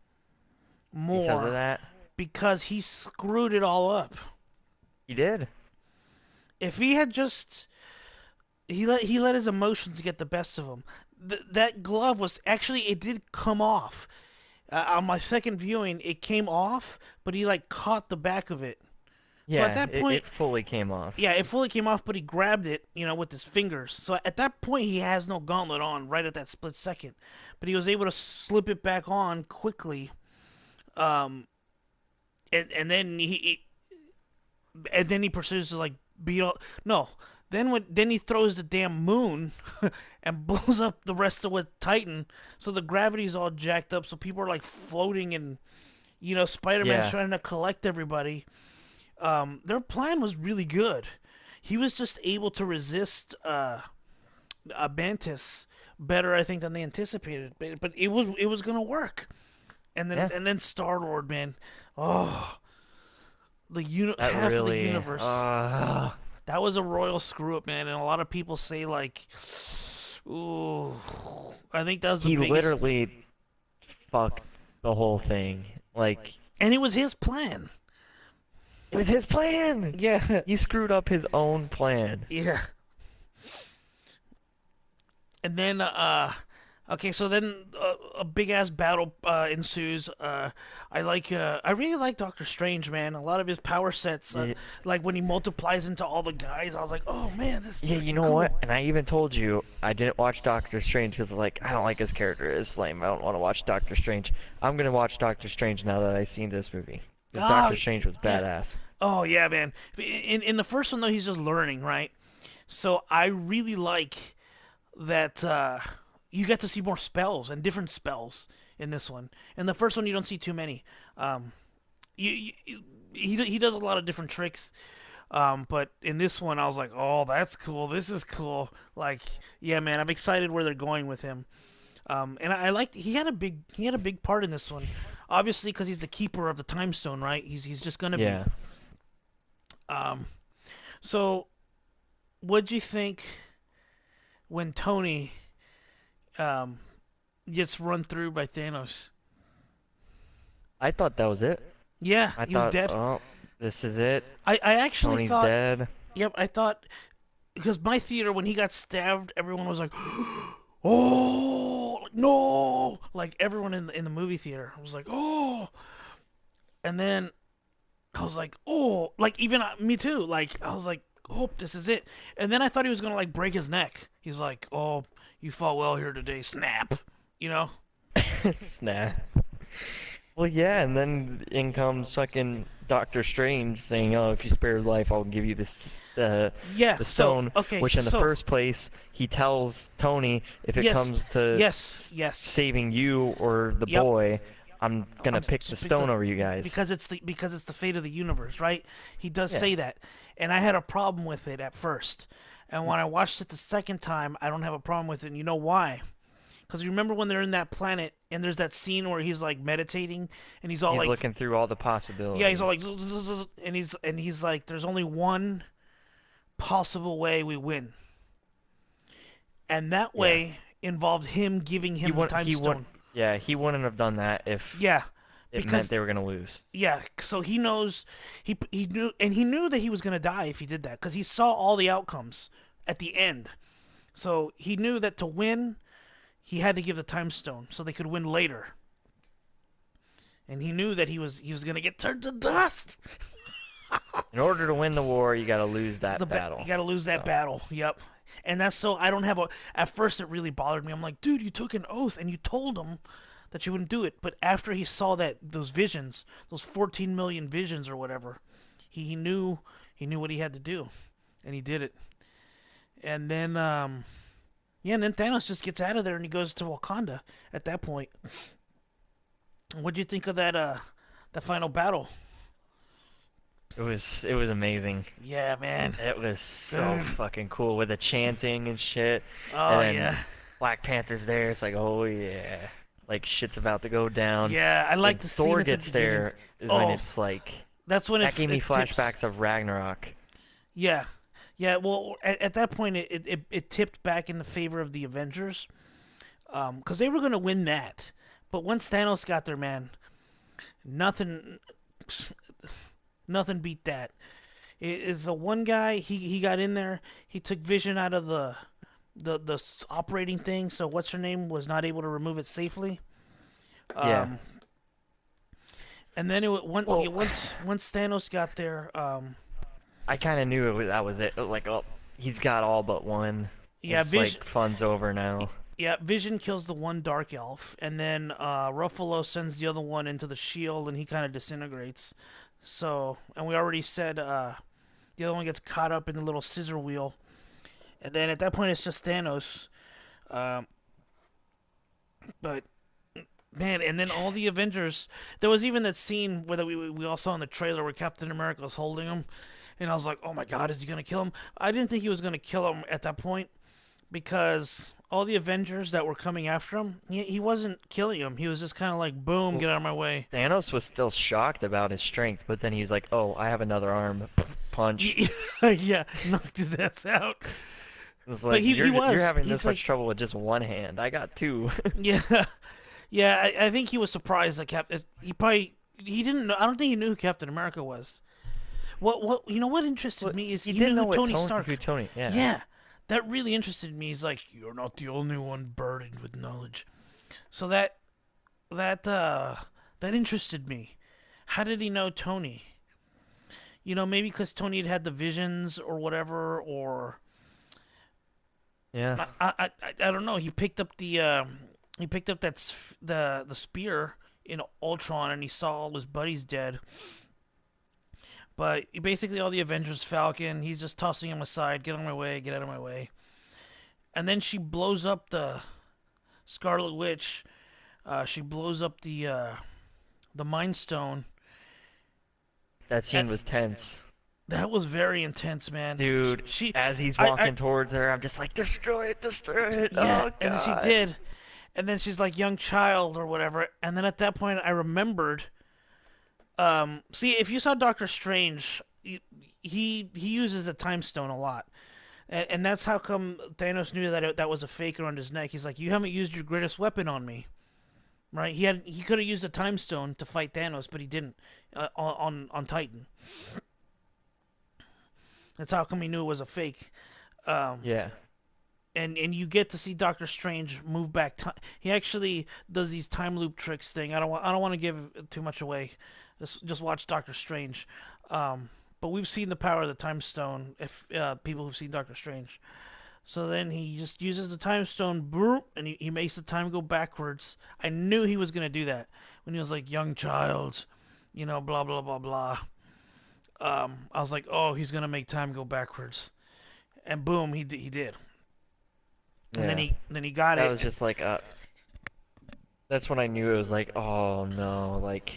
because of more that, because he screwed it all up. he did. If he had just he let his emotions get the best of him. That glove was actually it did come off. On my second viewing, it came off, but he like caught the back of it. So at Yeah, that it point, fully came off. yeah, it fully came off, but he grabbed it, with his fingers. So at that point, he has no gauntlet on right at that split second, but he was able to slip it back on quickly. Um, and then he proceeds to like beat all. No, then he throws the damn moon and blows up the rest of what Titan. So the gravity's all jacked up. So people are like floating, and Spider Man's Yeah, trying to collect everybody. Their plan was really good. He was just able to resist Mantis better, I think, than they anticipated. But it was gonna work. And then yeah. and then Star Lord, man, oh, That half of the really, universe. That was a royal screw up, man. And a lot of people say like, ooh, I think that was the he biggest. literally fucked the whole thing. Like, And it was his plan. it was his plan. Yeah, He screwed up his own plan. yeah. And then okay, so then a big ass battle ensues. I really like Doctor Strange, man. A lot of his power sets, Yeah, like when he multiplies into all the guys, I was like, oh man, this is yeah, you freaking know what? cool. And I even told you I didn't watch Doctor Strange because like I don't like his character. It's lame. I don't want to watch Doctor Strange. I'm gonna watch Doctor Strange now that I've seen this movie. Because Oh Doctor Strange was yeah. badass. Oh yeah, man. In the first one though, he's just learning, right? So I really like that you get to see more spells and different spells in this one. In the first one, you don't see too many. Um, he does a lot of different tricks. But in this one, I was like, oh, that's cool. This is cool. Like, yeah, man, I'm excited where they're going with him. And I liked he had a big part in this one, obviously because he's the keeper of the time stone, right? He's just gonna be. Yeah. Um, so what'd you think when Tony um gets run through by Thanos? I thought that was it. Yeah, I he was thought, dead. oh, this is it. I actually Tony's thought, dead. yep, I thought because my theater when he got stabbed, everyone was like, "Oh no!" Like everyone in the movie theater was like, "Oh," and then I was like, "Oh!" Like even me too. Like I was like, "Oh, this is it." And then I thought he was gonna like break his neck. He's like, "Oh, you fought well here today." Snap. You know? Snap. Well, yeah, and then in comes fucking Doctor Strange saying, "Oh, if you spare his life, I'll give you this, Yeah. the So stone." okay. Which, in the So first place, he tells Tony, "If it yes, comes to yes, yes. saving you or the Yep. boy, I'm I'm gonna pick the just stone over you guys." because it's the fate of the universe, right? He does Yeah, say that, and I had a problem with it at first, and when I watched it the second time, I don't have a problem with it. And you know why? Because you remember when they're in that planet, and there's that scene where he's like meditating, and he's all he's like, looking through all the yeah, he's all possibilities. like, and he's like, there's only one possible way we win, and that Yeah, way involved him giving he him the would, time he would, stone. yeah, he wouldn't have done that if Yeah, it meant because they were gonna lose. yeah, so he knows he knew and he knew that he was gonna die if he did that because he saw all the outcomes at the end. So he knew that to win, he had to give the time stone so they could win later. And he knew that he was gonna get turned to dust. In order to win the war, you gotta lose The that you battle. got to lose that So, battle. Yep. And that's so I don't have a. At first, it really bothered me. I'm like, dude, you took an oath and you told him that you wouldn't do it. But after he saw that those visions, those 14 million visions or whatever, he knew what he had to do, and he did it. And then yeah, and then Thanos just gets out of there and he goes to Wakanda. At that point, what'd you think of that final battle? it was amazing. Yeah, man, It was so dude. fucking cool with the chanting and shit. And Oh then yeah, Black Panther's there. It's like, oh yeah, like shit's about to go down. yeah. I Then like the scene Thor at the gets beginning. there is when Oh, it's like that's when that gave me it tips. flashbacks of Ragnarok. Yeah, yeah. Well, at that point, it tipped back in the favor of the Avengers, because they were gonna win that. But once Thanos got there, man, nothing, nothing beat that. It is the one guy he got in there. He took Vision out of the operating thing, so what's her name was not able to remove it safely. Yeah. Um, and then Well, once Thanos got there, I kind of knew that was it. Like, oh, he's got all but one. yeah, It's Vision. like fun's over now. Yeah, Vision kills the one Dark Elf, and then Ruffalo sends the other one into the shield, and he kind of disintegrates. So, and we already said the other one gets caught up in the little scissor wheel, and then at that point it's just Thanos. Um, but man, and then all the Avengers. There was even that scene where we all saw in the trailer where Captain America was holding him, and I was like, oh my God, is he gonna kill him? I didn't think he was gonna kill him at that point because all the Avengers that were coming after him, he wasn't killing him. He was just kind of like, boom, Well, get out of my way. Thanos was still shocked about his strength, but then he's like, "Oh, I have another arm." Punch. Yeah, knocked his ass out. It's But like he you're was. having He's this much like, trouble with just one hand. I got two. yeah, yeah. I think he was surprised that he didn't know. I don't think he knew who Captain America was. What interested Well, me is he he didn't knew know who what Tony Who Stark. Tony? Yeah. Yeah, that really interested me. He's like, you're not the only one burdened with knowledge. So that interested me. How did he know Tony? Maybe because Tony had had the visions or whatever, or Yeah. I don't know. He picked up the spear in Ultron, and he saw all his buddies dead. But basically, all the Avengers, Falcon, he's just tossing him aside. Get out of my way. Get out of my way. And then she blows up the Scarlet Witch. She blows up the Mind Stone. That Uh, scene was tense. That was very intense, man. Dude, She, as he's I walking towards her, I'm just like, destroy it, destroy it. yeah, Oh and she God. did. And then she's like young child or whatever. And then at that point, I remembered. See, if you saw Doctor Strange, he uses a time stone a lot, and that's how come Thanos knew that was a fake around his neck. He's like, you haven't used your greatest weapon on me, right? He could have used a time stone to fight Thanos, but he didn't on Titan. That's how come he knew it was a fake. Um, Yeah. and you get to see Doctor Strange move back time. He actually does these time loop tricks thing. I don't want to give too much away. Just watch Doctor Strange. But we've seen the power of the time stone. If people who've seen Doctor Strange, so then he just uses the time stone, boop, and he makes the time go backwards. I knew he was gonna do that when he was like young child, blah blah blah blah. I was like, oh, he's gonna make time go backwards, and boom, he did. And then Yeah. he got That it. was just like, that's when I knew it was like, oh no, like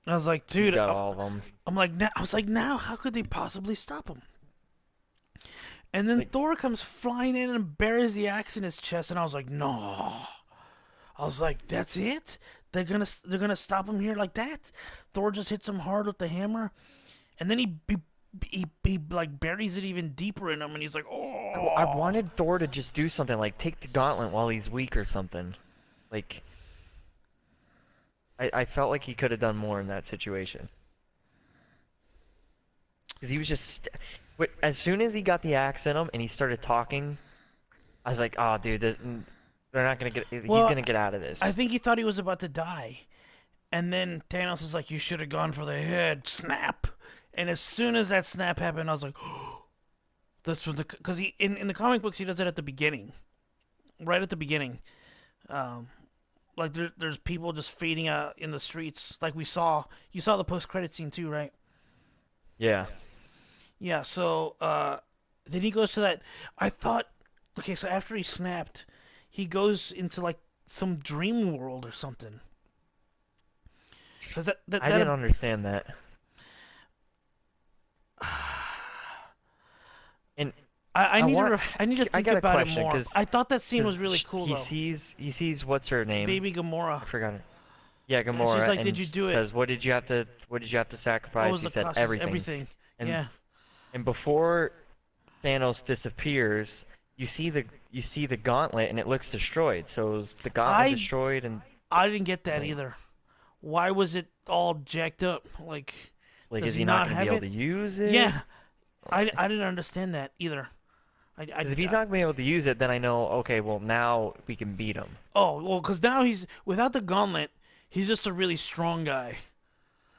I was like, he's dude, got all of them. I was like, now how could they possibly stop him? And then Like, Thor comes flying in and buries the axe in his chest, and I was like, no. I was like, that's it? They're gonna stop him here like that? Thor just hits him hard with the hammer, and then he like buries it even deeper in him, and he's like, I oh. wanted Thor to just do something like take the gauntlet while he's weak or something. Like, I felt like he could have done more in that situation. Because he was just, as soon as he got the axe in him and he started talking, I was like, oh, dude, they're not gonna get. He's Well, gonna get out of this. I think he thought he was about to die, and then Thanos is like, you should have gone for the head, snap, And as soon as that snap happened, I was like, that's when the because he in the comic books he does it at the beginning, right at the beginning. Um, like there's people just fading out in the streets, like we saw. You saw the post credit scene too, right? Yeah. Yeah. So then he goes to that. I thought, okay, so after he snapped, he goes into like some dream world or something. Because I didn't understand that. And I I need to want I need to I think got a about it question more. because I thought that scene was because really cool though. he sees what's her name? Baby Gamora. I forgot her. Yeah, And she's Gamora, like, "Did and you do it? says, what did you have to What sacrifice?" was He the said cost? Just everything. everything." And Yeah. before Thanos disappears, you see the gauntlet and it looks destroyed. So is the gauntlet I destroyed and I didn't get that like either. Why was it all jacked up? Like, does is he he not not gonna be have able it? to use it? Yeah. I didn't understand that either. Because if he's not gonna be able to use it, then I know, okay, well now we can beat him. Oh well, because now he's without the gauntlet. He's just a really strong guy,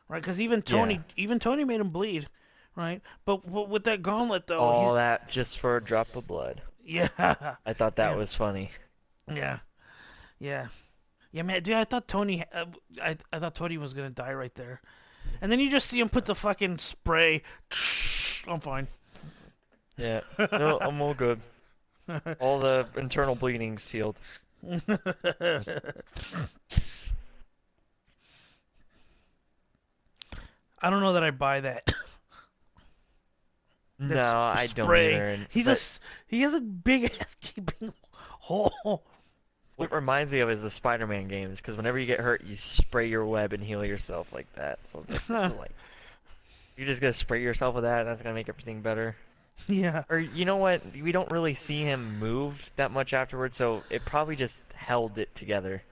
right? Because Yeah. Even Tony made him bleed, right? But with that gauntlet though, All that just for a drop of blood. yeah, I thought that yeah, was funny. yeah, yeah, yeah, man, dude, I thought Tony, I thought Tony was gonna die right there, and then you just see him put the fucking spray. I'm fine. Yeah. No, I'm all good. All the internal bleeding's healed. I don't know that I buy that. No, That I don't spray. either. And He but just he has a big ass gaping hole. what it reminds me of is the Spider-Man games, because whenever you get hurt, you spray your web and heal yourself like that. So this is like you're just gonna spray yourself with that, and that's gonna make everything better. Yeah, Or you know what? We don't really see him move that much afterwards, so it probably just held it together.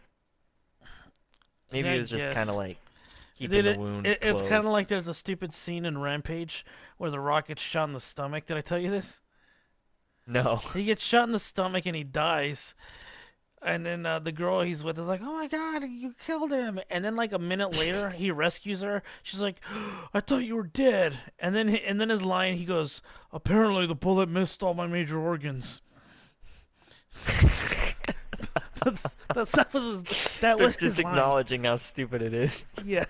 Maybe yeah, it I was just kind guess. of like keeping Dude, the wound it's kind of closed. like there's a stupid scene in Rampage where the Rock gets shot in the stomach. Did I tell you this? No. He gets shot in the stomach and he dies. And then the girl he's with is like, "Oh my God, you killed him!" And then like a minute later, he rescues her. She's like, "I thought you were dead." And then his line, he goes, "Apparently the bullet missed all my major organs." that was that They're was just his line. acknowledging how stupid it is. Yeah.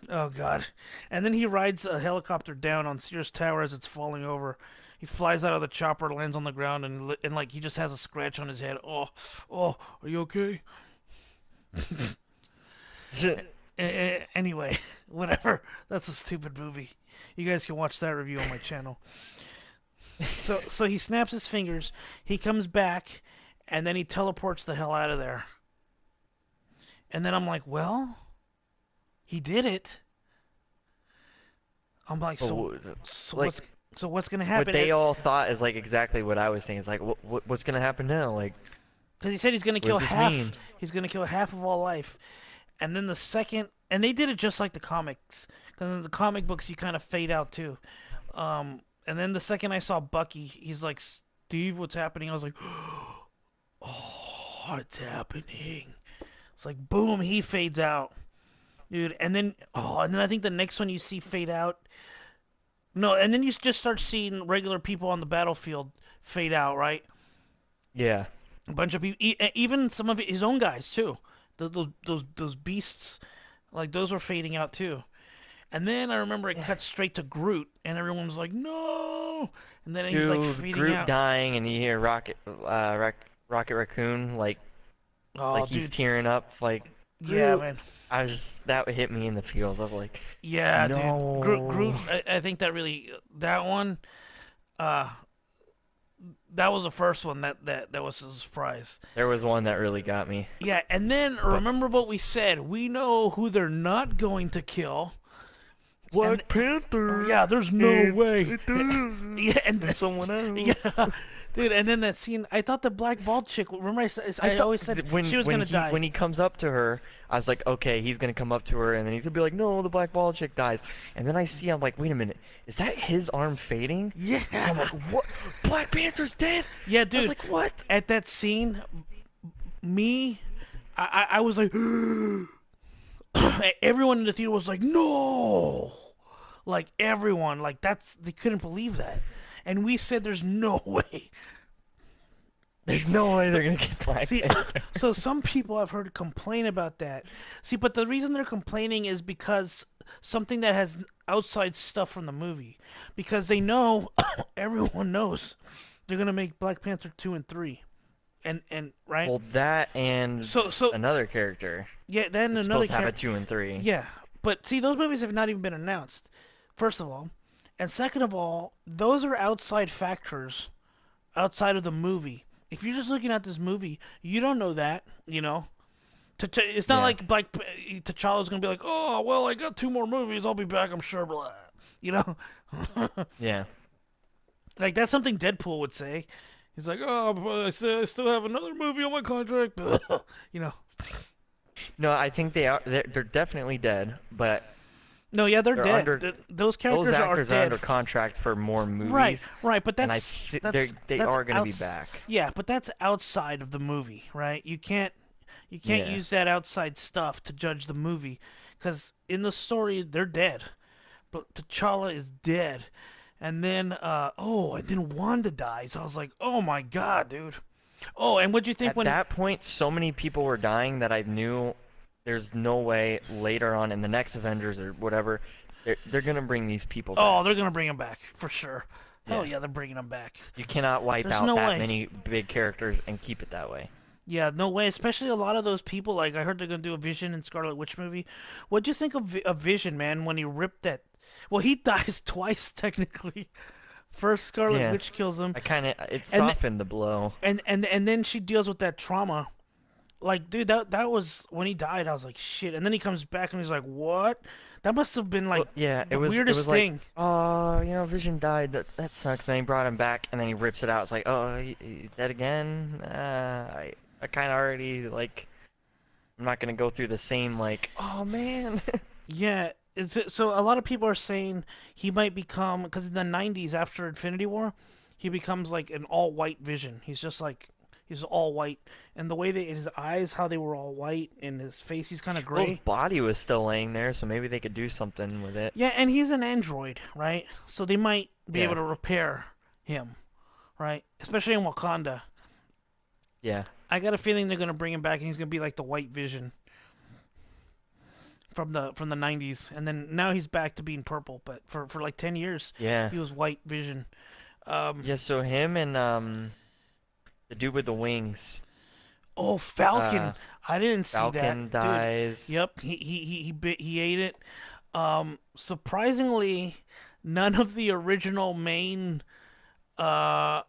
Oh God. And then he rides a helicopter down on Sears Tower as it's falling over. He flies out of the chopper, lands on the ground, and like he just has a scratch on his head. Oh, oh, are you okay? Anyway, whatever. That's a stupid movie. You guys can watch that review on my channel. So he snaps his fingers. He comes back, and then he teleports the hell out of there. And then I'm like, well, he did it. I'm like, But, so like, what's gonna what happen? they all thought is like exactly what I was saying. It's like, what's gonna happen now? Like, Because he said he's gonna what kill does this half. mean? He's gonna kill half of all life. And then the second, and they did it just like the comics. Because in the comic books, you kind of fade out too. And then the second I saw Bucky, he's like, "Steve, what's happening?" I was like, "Oh, it's happening." It's like, boom, he fades out, dude. And then I think the next one you see fade out. No, and then you just start seeing regular people on the battlefield fade out, right? Yeah. A bunch of people, even some of his own guys too. Those beasts, like those were fading out too. And then I remember it cut straight to Groot, and everyone was like, "No!" And then he's like Dude, fading Groot out. dying, and you hear Rocket Raccoon Oh, like he's dude, tearing up, like yeah, Groot. man, I was just that hit me in the feels. I was like, yeah, dude. Groot. no. I think that really that one. Uh, that was the first one that was a surprise. There was one that really got me. Yeah, and then But remember what we said. We know who they're not going to kill. And Black Panther yeah, there's no and way. it does, Yeah, and someone else. yeah, dude. And then that scene, I thought the black bald chick. Remember, I I thought always said when she was gonna die. when he comes up to her, I was like, okay, he's gonna come up to her, and then he's gonna be like, no, the black ball chick dies. And then I see, I'm like, wait a minute, is that his arm fading? And I'm Yeah, like, what? Black Panther's dead? yeah, I was dude. like, what? At that scene, me, I was like, everyone in the theater was like, no, like everyone, like that's they couldn't believe that, and we said there's no way. There's no way they're gonna get Black See, Panther. so some people I've heard complain about that. See, but the reason they're complaining is because something that has outside stuff from the movie, because they know everyone knows they're gonna make Black Panther 2 and 3, and right. Well, that and So another character yeah, then is another supposed to have a character. 2 and 3. Yeah, but see, those movies have not even been announced. First of all, and second of all, those are outside factors outside of the movie. If you're just looking at this movie, you don't know that, you know. It's not Yeah, like T'Challa's gonna be like, oh well, I got 2 more movies, I'll be back, I'm sure, blah. You know, yeah. like that's something Deadpool would say. He's like, oh, but I still have another movie on my contract. You know. No, I think they are. They're definitely dead, but No, yeah, they're they're dead. under. Those Those characters are actors are under dead. contract for more Right, movies, right, but and they that's are gonna be outs. back. Yeah, but that's outside of the movie, right? You can't Yeah. use that outside stuff to judge the movie, because in the story they're dead. But T'Challa is dead, and then and then Wanda dies. I was like, oh my god, dude. Oh, and what'd you think At when? that point, so many people were dying that I knew there's no way later on in the next Avengers or whatever, they're gonna bring these people Oh, back. they're gonna bring him back for sure. Hell Yeah. yeah, they're bringing him back. You cannot wipe There's out no that way. many big characters and keep it that way. Yeah, no way. Especially a lot of those people. Like I heard they're gonna do a Vision and Scarlet Witch movie. What'd you think of Vision, man? When he ripped that? Well, he dies twice technically. First, Scarlet Yeah. Witch kills him, It and th- softened the blow. and then she deals with that trauma. Like, dude, that was when he died. I was like, shit. And then he comes back and he's like, what? That must have been like Well, yeah, the it weirdest was like, thing. oh, Vision died. That sucks. Then he brought him back, and then he rips it out. It's like, oh, he's dead again. I kind of already like. I'm not gonna go through the same like, oh man. Yeah. So a lot of people are saying he might become, because in the '90s after Infinity War, he becomes like an all-white Vision. He's just like he's all white, and the way that his eyes, how they were all white, and his face, he's kind of Well, his gray. body was still laying there, so maybe they could do something with it. Yeah, and he's an android, right? So they might be able Yeah, to repair him, right? Especially in Wakanda. yeah, I got a feeling they're gonna bring him back, and he's gonna be like the White Vision from the '90s, and then now he's back to being purple. But for like 10 years, yeah, he was White Vision. Um, yeah. So him and the dude with the wings, oh, uh, Falcon! I didn't see that, Falcon dude. dies. Yep, he ate it. Surprisingly, none of the original main uh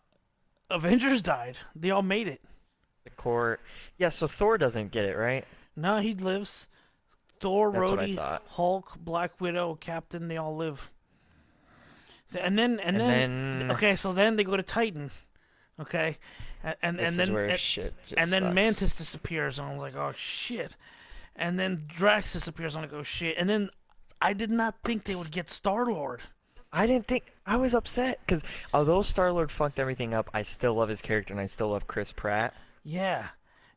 Avengers died. They all made it. The core. Yeah, so Thor doesn't get it, right? No, he lives. Thor, That's what I Rhodey, thought. Hulk, Black Widow, Captain, they all live. So, and And then then okay, so then they go to Titan, okay, this is where shit just and then sucks. Mantis disappears, and I was like, oh shit, and then Drax disappears, and I'm like, oh shit, and then I did not think they would get Star Lord. I didn't think I was upset because although Star-Lord fucked everything up, I still love his character and I still love Chris Pratt. Yeah,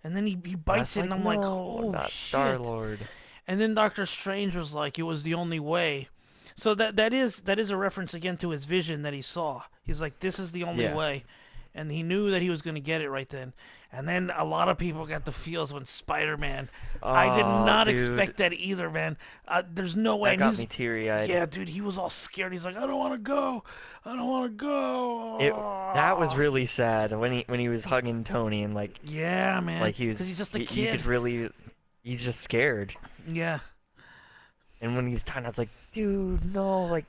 and then he And I bites was it, and like, I'm like, no, oh not shit, Star-Lord. and then Doctor Strange was like, it was the only way. So that is a reference again to his vision that he saw. He's like, this is the only Yeah. way, and he knew that he was going to get it right then. And then a lot of people got the feels when Spider-Man. I did Oh, not dude, expect that either, man. There's no way. that And got he's me teary-eyed. yeah, dude. He was all scared. He's like, I don't want to go. I don't want to It that was go. really sad when he was hugging Tony and Yeah, man. like he was Because he's just a you kid. could really he's just scared. Yeah. And when he was talking, I was like, dude, no, like,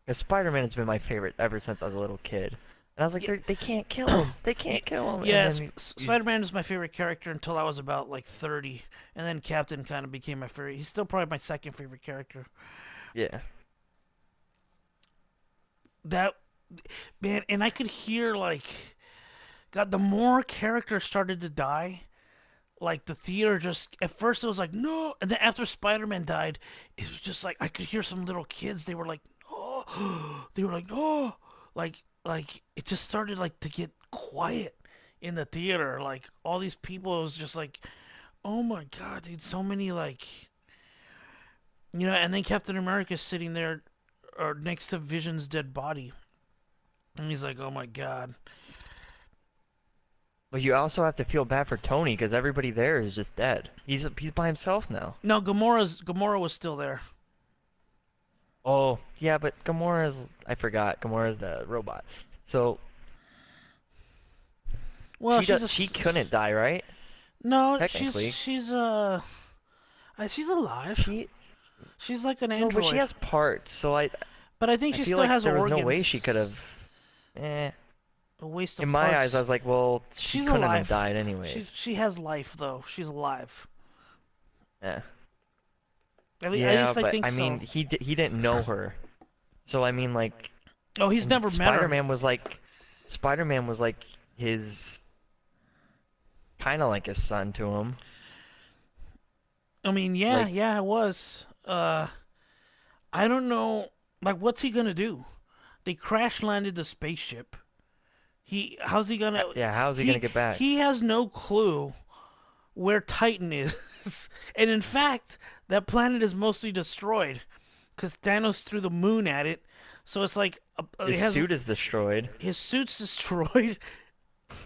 'cause Spider-Man has been my favorite ever since I was a little kid. And I was like, Yeah. they can't kill him. They can't kill him. And Yeah, then Spider-Man was my favorite character until I was about like 30, and then Captain kind of became my favorite. He's still probably my second favorite character. yeah, That man, and I could hear like, God, the more characters started to die, like the theater just at first it was like no, and then after Spider-Man died, it was just like I could hear some little kids. They were like, oh, they were like, oh, like it just started like to get quiet in the theater. Like all these people, it was just like, Oh my god, dude! So many and then Captain America's sitting there, or next to Vision's dead body, and he's like, "Oh my god." But you also have to feel bad for Tony because everybody there is just dead. He's by himself now. No, Gamora was still there. Oh, yeah, but Gamora's I forgot. Gamora's the robot. So Well, she couldn't die, right? no, Technically. she's alive. She She's like an no, but she android, has parts, so but I think I she feel still like has there was no way she could organs. have eh. A waste In of my eyes, I parts. was like, well, she She's couldn't have alive. died anyways. She has life though. She's alive. Yeah. At Yeah, least I but think I so. mean, he didn't know her. So I mean, like, Oh, he's and never met her. Spider-Man was like his kind of like his son to him. I mean, yeah, Like, yeah, it was. I don't know. Like, what's he gonna do? They crash landed the spaceship. How's he gonna? yeah, how's he gonna get back? He has no clue where Titan is, and in fact, that planet is mostly destroyed because Thanos threw the moon at it. So it's like it His has suit is destroyed. his suit's destroyed.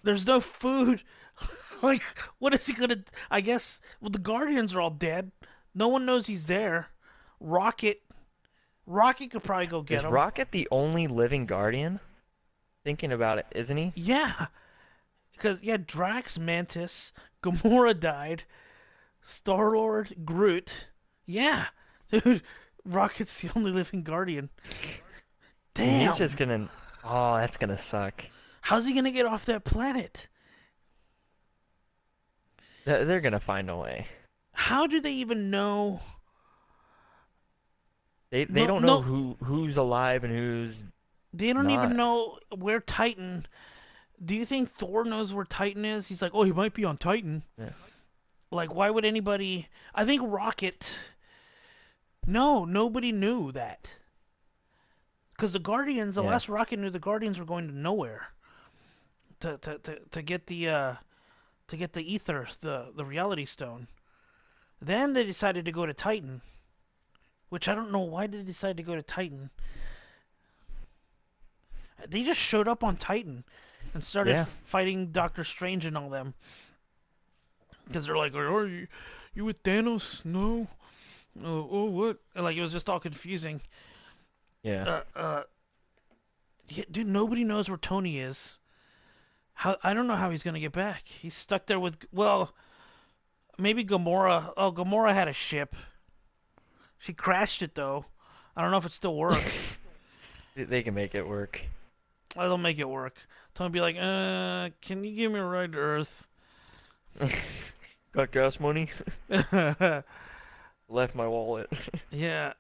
There's no food. Like, what is he gonna? I guess. Well, the Guardians are all dead. No one knows he's there. Rocket, Rocket could probably go get Is him. Rocket the only living Guardian? Thinking about it, isn't he? Yeah, because yeah, Drax, Mantis, Gamora died. Star Lord, Groot. Yeah, dude, Rocket's the only living Guardian. And he's just Damn. gonna. Oh, that's gonna suck. How's he gonna get off that planet? They're gonna find a way. How do they even know? They No, don't know no, who's alive and who's they don't even not. know where Titan. Do you think Thor knows where Titan is? He's like, oh, he might be on Titan. Yeah. Like, why would anybody? I think Rocket. No, nobody knew that. Because the Guardians, the Yeah. last Rocket knew the Guardians were going to nowhere to get the ether, the reality stone. Then they decided to go to Titan, which I don't know why did they decide to go to Titan. They just showed up on Titan and started Yeah. fighting Doctor Strange and all them because they're like, "Are you with Thanos? No. Oh, what?" And like it was just all confusing. Yeah. Uh, uh, yeah, dude, nobody knows where Tony is. How I don't know how he's gonna get back. He's stuck there with maybe Gamora. Oh, Gamora had a ship. She crashed it though. I don't know if it still works. They can make it work. They'll make it work. Tony be like, can you give me a ride to Earth? Got gas money? Left my wallet. Yeah,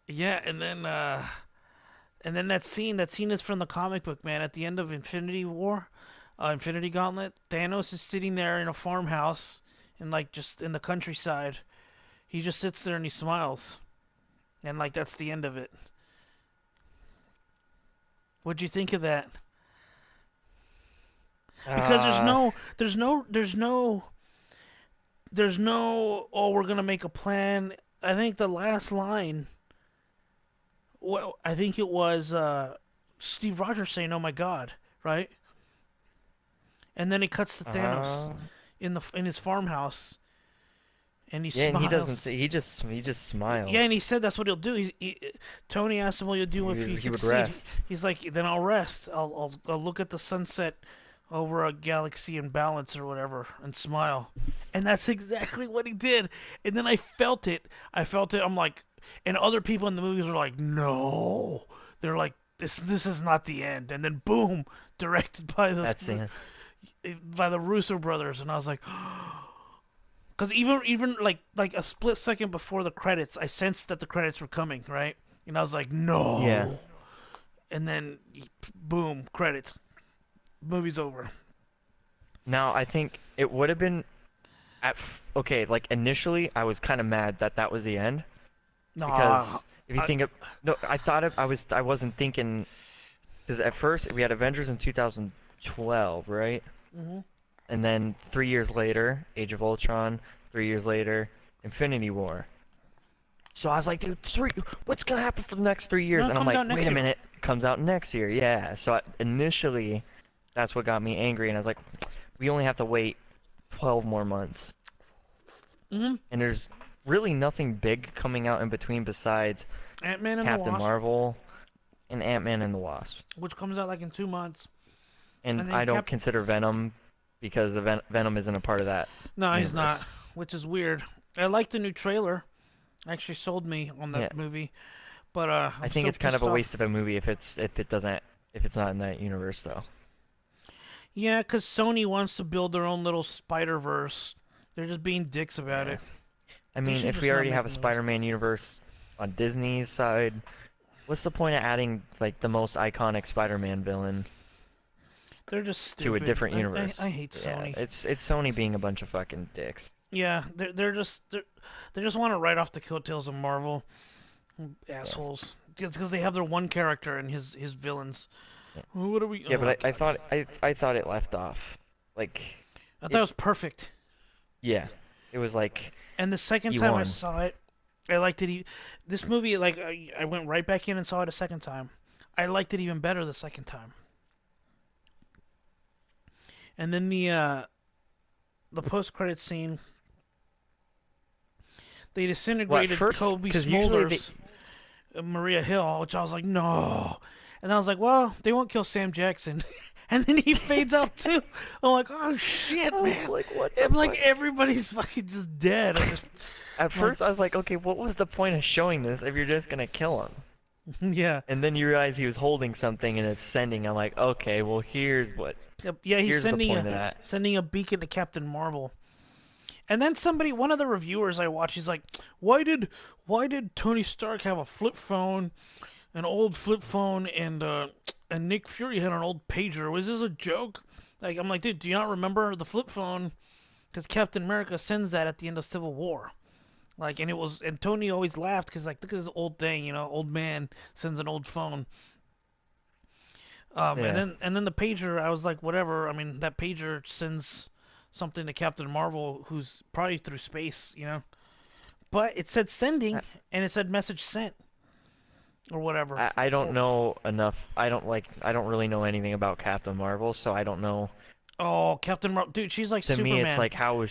yeah, and then that scene is from the comic book, man. At the end of Infinity War, Infinity Gauntlet, Thanos is sitting there in a farmhouse, in like just in the countryside. He just sits there and he smiles, and like that's the end of it. What'd you think of that? Because Uh, there's no. Oh, we're gonna make a plan. I think the last line. Well, I think it was Steve Rogers saying, "Oh my God," right? And then it cuts to Thanos uh, in his farmhouse, and he yeah, and he doesn't smiles. say, he just Yeah, and smiles. he said that's what he'll do. Tony asked him, "What you'll do if you He would succeed?" rest. He's like, "Then I'll rest. I'll look at the sunset over a galaxy in balance or whatever, and smile." And that's exactly what he did. And then I felt it. I felt it. I'm like, and other people in the movies were like, "No," they're like, "This is not the end." And then boom, directed That's the by the Russo brothers, and I was like. Because even like a split second before the credits, I sensed that the credits were coming, right? And I was like, yeah. no. And then, boom, credits. Movie's over. Now I think it would have been okay. Like initially, I was kind of mad that that was the end Nah, because if you I, think of no, I thought I wasn't thinking because at first we had Avengers in 2012, right? mhm. and then 3 years later, Age of Ultron. 3 years later, Infinity War. So I was like, dude, what's gonna happen for the next 3 years? No, it And I'm comes like, out wait next a year. minute, it comes out next year, yeah. So initially, that's what got me angry, and I was like, we only have to wait 12 more months. Mm-hmm. And there's really nothing big coming out in between besides Ant-Man and the Captain Wasp, Marvel and Ant-Man and the Wasp. which comes out like in 2 months, And and then I don't consider Venom because Venom isn't a part of that No, he's not, universe. which is weird. I liked the new trailer. Actually, sold me on Yeah, that movie, but I I'm think still it's kind of a pissed off. waste of a movie if it's not in that universe though. Yeah, 'cause Sony wants to build their own little Spider-Verse. They're just being dicks about Yeah. it. I They mean, should if just we not already have make a movies. Spider-Man universe on Disney's side, what's the point of adding like the most iconic Spider-Man villain They're just to a stupid. different I universe? hate Yeah, Sony. it's Sony being a bunch of fucking dicks. Yeah, they just want to write off the coattails of Marvel. Yeah. Assholes. It's because they have their one character and his villains. Yeah, What are we? yeah, Oh but I God. thought I thought it left off like I thought it it. was perfect. Yeah, it was like And the second he time I won. saw it, I liked it. This movie, like, I went right back in and saw it a second time. I liked it even better the second time. And then the post credit scene, they Well, at disintegrated first, Kobe because usually they Smulders, Maria Hill, which I was like, no. And I was like, well, they won't kill Sam Jackson. And then he fades out too. I'm like, oh shit, I was man. like, what the And like fuck? everybody's fucking just dead. At I'm like, first, I was like, okay, what was the point of showing this if you're just gonna kill him? yeah. And then you realize he was holding something and it's sending. I'm like, okay, well, Yep, yeah, he's here's the point of that. sending a beacon to Captain Marvel. And then one of the reviewers I watched, he's like, why did Tony Stark have a flip phone, an old flip phone, and Nick Fury had an old pager? Was this a joke? Like, I'm like, dude, do you not remember the flip phone? Because Captain America sends that at the end of Civil War. Like, and Tony always laughed because, like, look at this old thing, old man sends an old phone. And Yeah. then the pager, I was like, whatever. I mean, that pager sends something to Captain Marvel, who's probably through space. But it said sending, I, and it said message sent or whatever. I don't Oh, know enough. I don't really know anything about Captain Marvel, so I don't know. oh, Captain Marvel, dude, she's like To me, it's Superman. like how is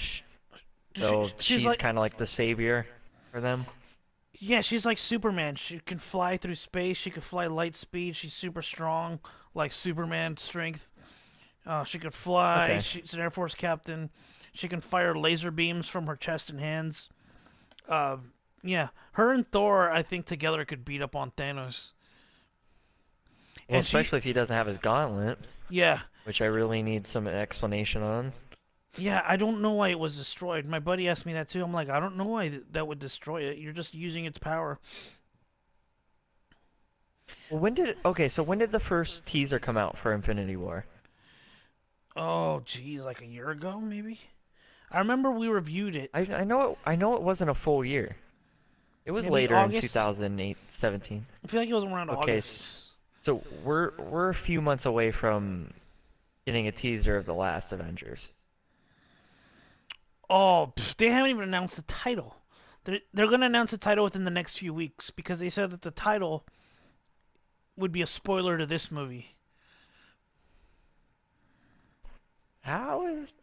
so She's she's like, kind of like the savior for them. yeah, she's like Superman. She can fly through space. She can fly light speed. She's super strong, like Superman strength. She could fly. Okay. She's an Air Force captain. She can fire laser beams from her chest and hands. Uh, yeah, her and Thor, I think together could beat up on Thanos. Well, And she, especially if he doesn't have his gauntlet, yeah, which I really need some explanation on. yeah. I don't know why it was destroyed. My buddy asked me that too. I'm like, I don't know why that would destroy it. You're just using its power. Well, so when did the first teaser come out for Infinity War? Oh, geez, like a year ago, maybe. I remember we reviewed it. I know it wasn't a full year. It was Maybe later in August. 2008, 17. I feel like it was around Okay, August. so we're a few months away from getting a teaser of the last Avengers. Oh, they haven't even announced the title. They're going to announce the title within the next few weeks because they said that the title would be a spoiler to this movie. How is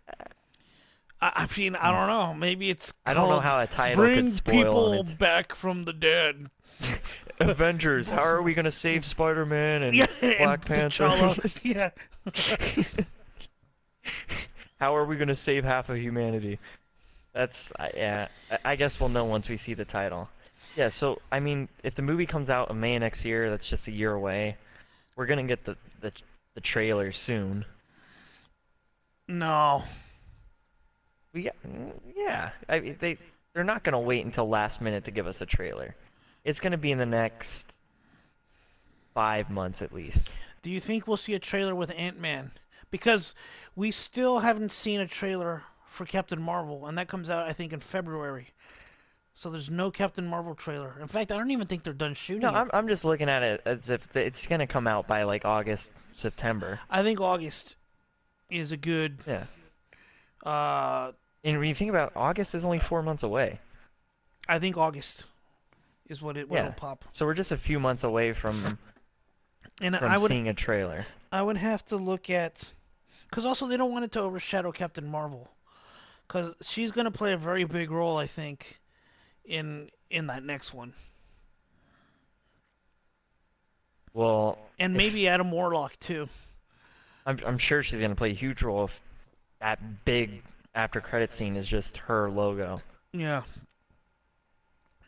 I mean, I don't know. Maybe it's I don't know called how a title could "Bring spoil on People it. Back from the Dead." Avengers, how are we gonna save Spider-Man and Yeah, and Black Panther? T'Challa. Yeah. How are we gonna save half of humanity? Yeah. I guess we'll know once we see the title. Yeah. So I mean, if the movie comes out in May next year, that's just a year away. We're gonna get the trailer soon. No. Yeah. I mean, they're not gonna wait until last minute to give us a trailer. It's gonna be in the next 5 months at least. Do you think we'll see a trailer with Ant-Man? Because we still haven't seen a trailer for Captain Marvel, and that comes out, I think, in February. So there's no Captain Marvel trailer. In fact, I don't even think they're done No, shooting it. I'm just looking at it as if it's gonna come out by like August, September. I think August is a good. Yeah. Uh, And when you think about August is only 4 months away. I think August is what it'll Yeah. pop. So we're just a few months away And from seeing a trailer. I would have to look at, because also they don't want it to overshadow Captain Marvel, because she's gonna play a very big role, I think, in that next one, Well, and if maybe Adam Warlock too. I'm sure she's gonna play a huge role if that big after credit scene is just her logo. Yeah,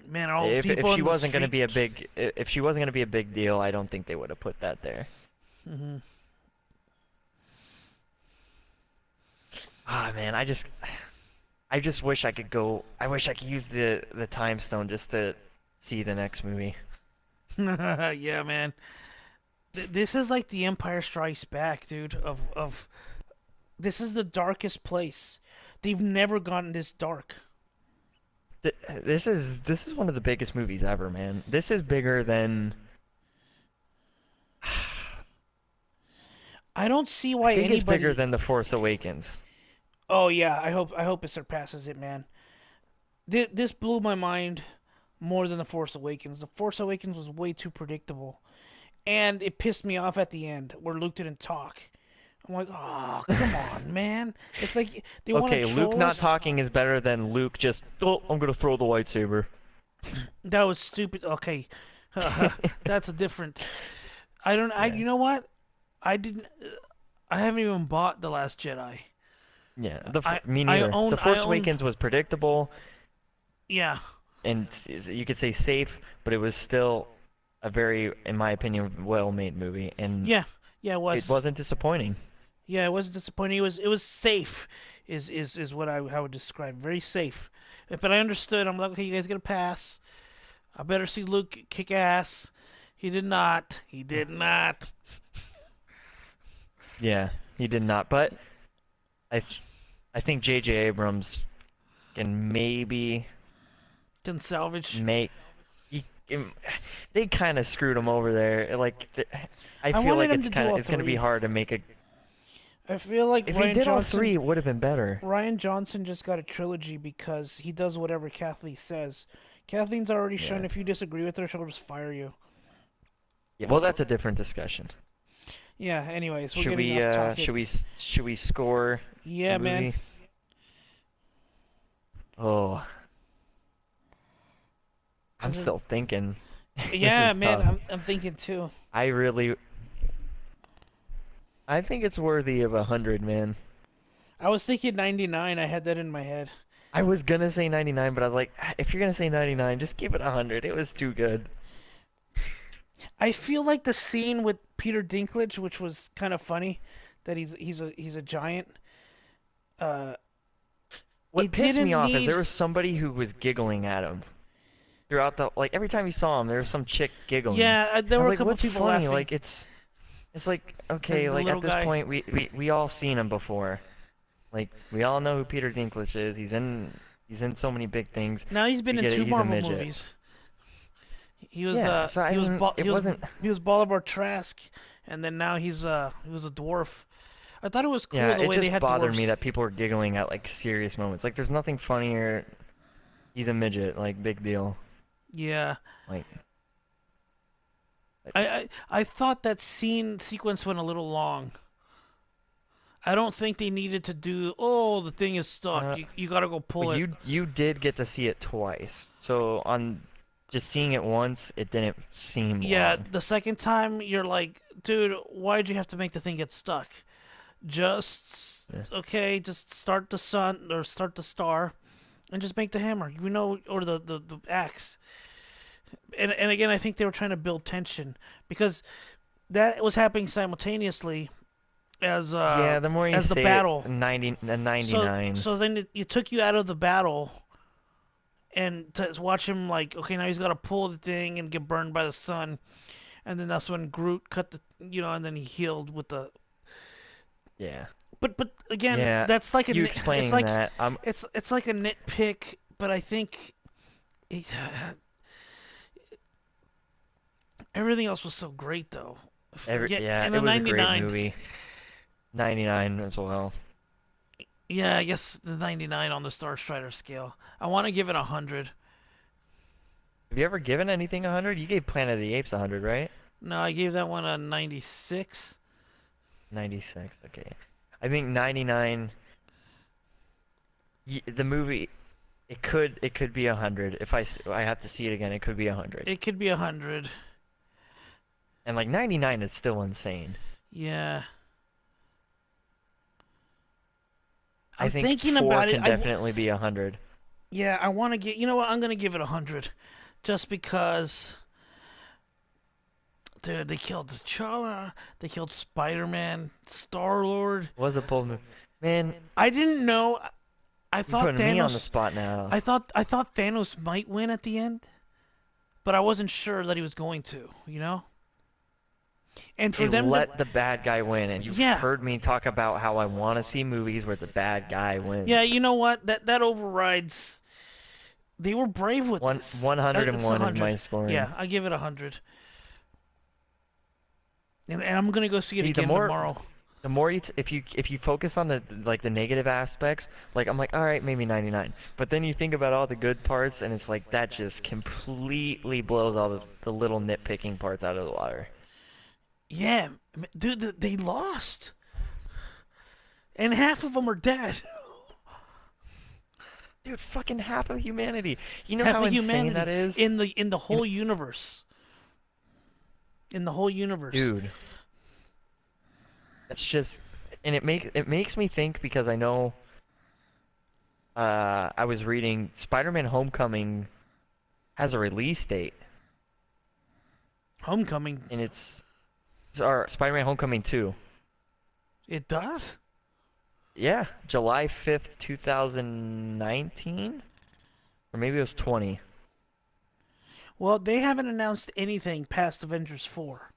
man, all those If people she in the wasn't gonna street. be a big if she wasn't gonna be a big deal, I don't think they would have put that there. Hmm. Ah man, I just wish I could go. I wish I could use the time stone just to see the next movie. Yeah, man. This is like the Empire Strikes Back, dude. Of This is the darkest place. They've never gotten this dark. This is one of the biggest movies ever, man. This is bigger than I don't see I why think it's bigger anybody. than The Force Awakens. Oh yeah, I hope it surpasses it, man. This blew my mind more than The Force Awakens. The Force Awakens was way too predictable, and it pissed me off at the end where Luke didn't talk. I'm like, oh, come on, man. It's like they want to Okay, Luke troll not us. talking is better than Luke just, oh, I'm gonna throw the lightsaber. That was stupid. Okay, that's a different. I don't. Yeah. You know what? I didn't. I haven't even bought The Last Jedi. Yeah, I me I neither. own The I Force own. Awakens was predictable Yeah, and you could say safe, but it was still a very, in my opinion, well-made movie, and yeah, yeah. It it was. wasn't disappointing. Yeah, it wasn't disappointing. It was safe. Is what I would describe. Very safe. But I understood. I'm like, okay, you guys get a pass. I better see Luke kick ass. He did not. He did not. Yeah, he did not, but I I think J.J. Abrams can maybe Didn't salvage. make he, they kind of screwed him over there. I I feel wanted like him to do all it's gonna be three. hard to make a. I feel like If he did all three, it would have been better. Ryan Johnson just got a trilogy because he does whatever Kathleen says. Kathleen's already shown Yeah. if you disagree with her, she'll just fire you. Yeah. Well, that's a different discussion. Yeah. Anyways, we're Should getting we off should we score the Yeah, man. movie? Oh, I'm Is it? still thinking. This Yeah, is man. tough. I'm thinking too. I really I think it's worthy of 100, man. I was thinking 99. I had that in my head. I was gonna say 99, but I was like, "Ah, if you're gonna say 99, just give it 100. It was too good." I feel like the scene with Peter Dinklage, which was kind of funny, that he's a giant. Uh, What it pissed me didn't off is need. there was somebody who was giggling at him throughout the like every time you saw him, there was some chick giggling. Yeah, there I were was a like, couple "What's people funny?" laughing Like it's like because okay, he's a like little at this guy. point we all seen him before. Like we all know who Peter Dinklage is. He's in so many big things. Now he's been We in get it. two He's a Marvel midget. movies. He was Yeah. So I mean, it wasn't. he was Bolivar Trask, and then now he was a dwarf. I thought it was cool Yeah, the it way they just had bothered me dwarfs. that people were giggling at like serious moments. Like there's nothing funnier. He's a midget. Like big deal. Yeah, Like I thought that scene sequence went a little long. I don't think they needed to do. Oh, the thing is stuck. uh, You gotta go but pull it. you did get to see it twice. So on just seeing it once, it didn't seem Yeah, long. the second time you're like, dude, why'd you have to make the thing get stuck? Just Yeah. okay, just start the sun or start the star, and just make the hammer. You know, or the axe. And again, I think they were trying to build tension because that was happening simultaneously as Yeah, the more you the say it, battle. 99. So then it took you out of the battle and to watch him like, okay, now he's got to pull the thing and get burned by the sun, and then that's when Groot cut the, and then he healed with the. Yeah. But again, Yeah. that's like You it's explaining like that, it's like a nitpick, but I think it, everything else was so great though. Yeah, yeah, in it a was a great 99. movie. 99 as well. Yeah, I guess the 99 on the Star Strider scale. I want to give it 100. Have you ever given anything 100? You gave Planet of the Apes 100, right? No, I gave that one a 96. 96. Okay. I think 99. The movie, it could be 100. If I have to see it again, it could be 100. It could be 100. And like 99 is still insane. Yeah. I I'm think thinking 4 about it. can definitely be 100. Yeah, I want to get. You know what? I'm gonna give it 100, just because. Dude, they killed T'Challa. They killed Spider-Man, Star-Lord. Was a bold move. Man, I didn't know. I you're thought putting me on the Thanos. spot now. I thought Thanos might win at the end, but I wasn't sure that he was going to. You know. And They for them to. let the bad guy win, and you've Yeah. heard me talk about how I want to see movies where the bad guy wins. Yeah. You know what? That overrides. They were brave with One this. It's 101 is 100. my scoring. Yeah, I give it 100. And I'm gonna go see it See, the again more tomorrow. the more if you focus on the negative aspects, like I'm like, all right, maybe 99. But then you think about all the good parts, and it's like that just completely blows all the little nitpicking parts out of the water. Yeah, dude, they lost, and half of them are dead. Dude, fucking half of humanity. You know Half how of insane humanity that is? in the You know, whole universe. In the whole universe. dude, that's just, and it makes me think because I know I was reading Spider-Man Homecoming has a release date, Homecoming. and it's or Spider-Man Homecoming 2. It does. Yeah, July 5th, 2019? Or maybe it was 20. Well, they haven't announced anything past Avengers 4.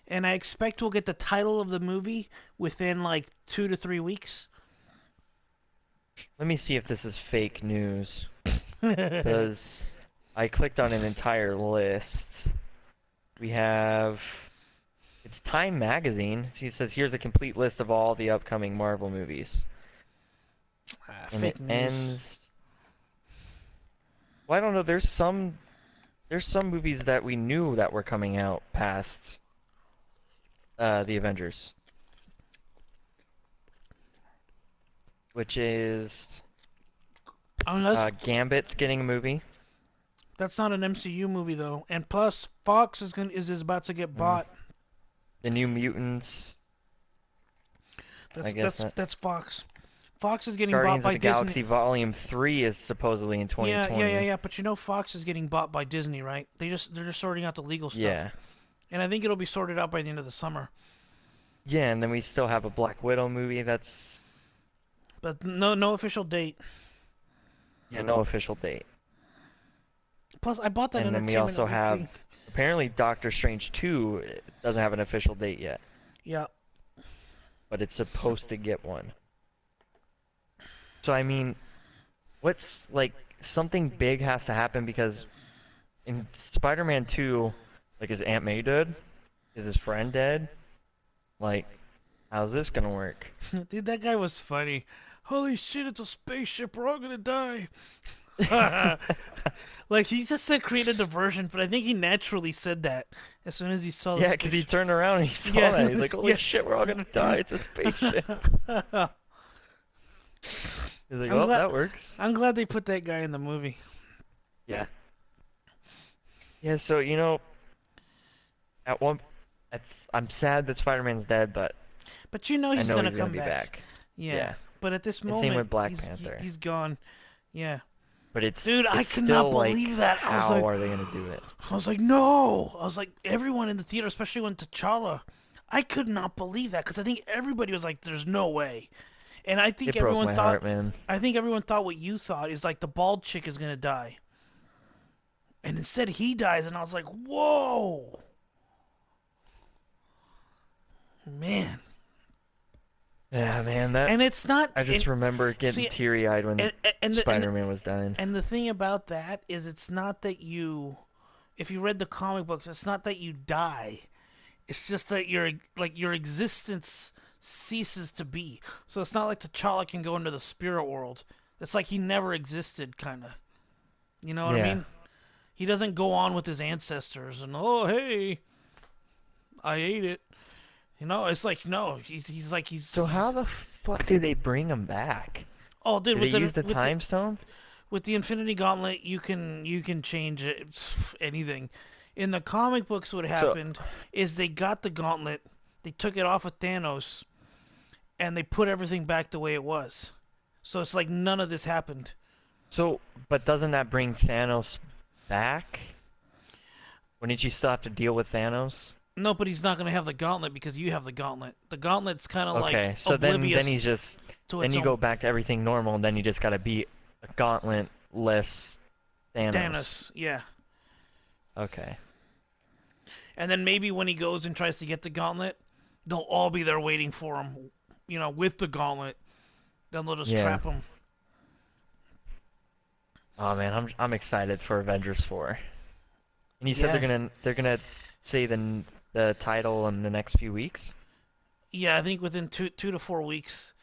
And I expect we'll get the title of the movie within like 2 to 3 weeks. Let me see if this is fake news. Because I clicked on an entire list. We have. It's Time Magazine. See, it says here's a complete list of all the upcoming Marvel movies. And it Fake news. ends. Well, I don't know. There's some movies that we knew that were coming out past the Avengers, which is Oh, no, Gambit's getting a movie. that's not an MCU movie though. And plus, Fox is about to get Mm. bought. The New Mutants. I That's guess that's that that's Fox. Fox is getting bought Guardians of by the Disney. Galaxy Volume 3 is supposedly in Yeah, yeah, yeah, 2020. yeah. But you know, Fox is getting bought by Disney, right? They're just sorting out the legal stuff, Yeah. and I think it'll be sorted out by the end of the summer. Yeah, and then we still have a Black Widow movie that's But no official date. yeah, no official date. Plus, I bought that And then we Entertainment also have Weekly. apparently Doctor Strange 2 doesn't have an official date yet, Yeah, but it's supposed to get one. So I mean, what's like something big has to happen because in Spider-Man 2, like is Aunt May dead? Is his friend dead? Like, how's this gonna work? dude, that guy was funny. Holy shit, it's a spaceship. We're all gonna die. Like he just said, create a diversion, but I think he naturally said that as soon as he saw the Yeah, because he spaceship. turned around and he saw Yeah, that. He's like, holy yeah. shit, we're all gonna die. It's a spaceship. He's like, I'm oh, glad. that works. I'm glad they put that guy in the movie. Yeah. Yeah, so, at one, I'm sad that Spider-Man's dead, but But you know I he's know gonna he's gonna come be back. back. Yeah. Yeah. But at this And same moment, with Black he's Panther. he's gone. Yeah. But Dude, I it's could still not like, believe that. how are they gonna do it? I was like, no. I was like, everyone in the theater, especially when T'Challa, I could not believe that because I think everybody was like, "There's no way," and I think It broke everyone my thought, heart, man. I think everyone thought what you thought is like the bald chick is gonna die, and instead he dies, and I was like, whoa, man. Yeah, man, that And it's not, I just and remember getting see, teary-eyed when and Spider-Man was dying. and the thing about that is, it's not that you, if you read the comic books, it's not that you die. It's just that your existence ceases to be. So it's not like T'Challa can go into the spirit world. It's like he never existed, kind of. You know what I Yeah. mean? He doesn't go on with his ancestors and oh hey, I ate it. You know, it's like no, he's like So how he's the fuck do they bring him back? oh dude Do they use the time stone? with the Infinity Gauntlet you can change it, anything. In the comic books, what So happened is they got the gauntlet, they took it off of Thanos, and they put everything back the way it was. So it's like none of this happened. so but doesn't that bring Thanos back? Wouldn't you still have to deal with Thanos? No, but he's not gonna have the gauntlet because you have the gauntlet. The gauntlet's kind of like Okay, so then oblivious he's just to then its you go own. back to everything normal, and then you just gotta beat a gauntletless Thanos. Thanos, yeah. Okay. And then maybe when he goes and tries to get the gauntlet, they'll all be there waiting for him, with the gauntlet. Then they'll just Yeah. trap him. Oh man, I'm excited for Avengers 4. And you said Yeah, they're gonna say the title in the next few weeks? yeah. I think within 2 to 4 weeks,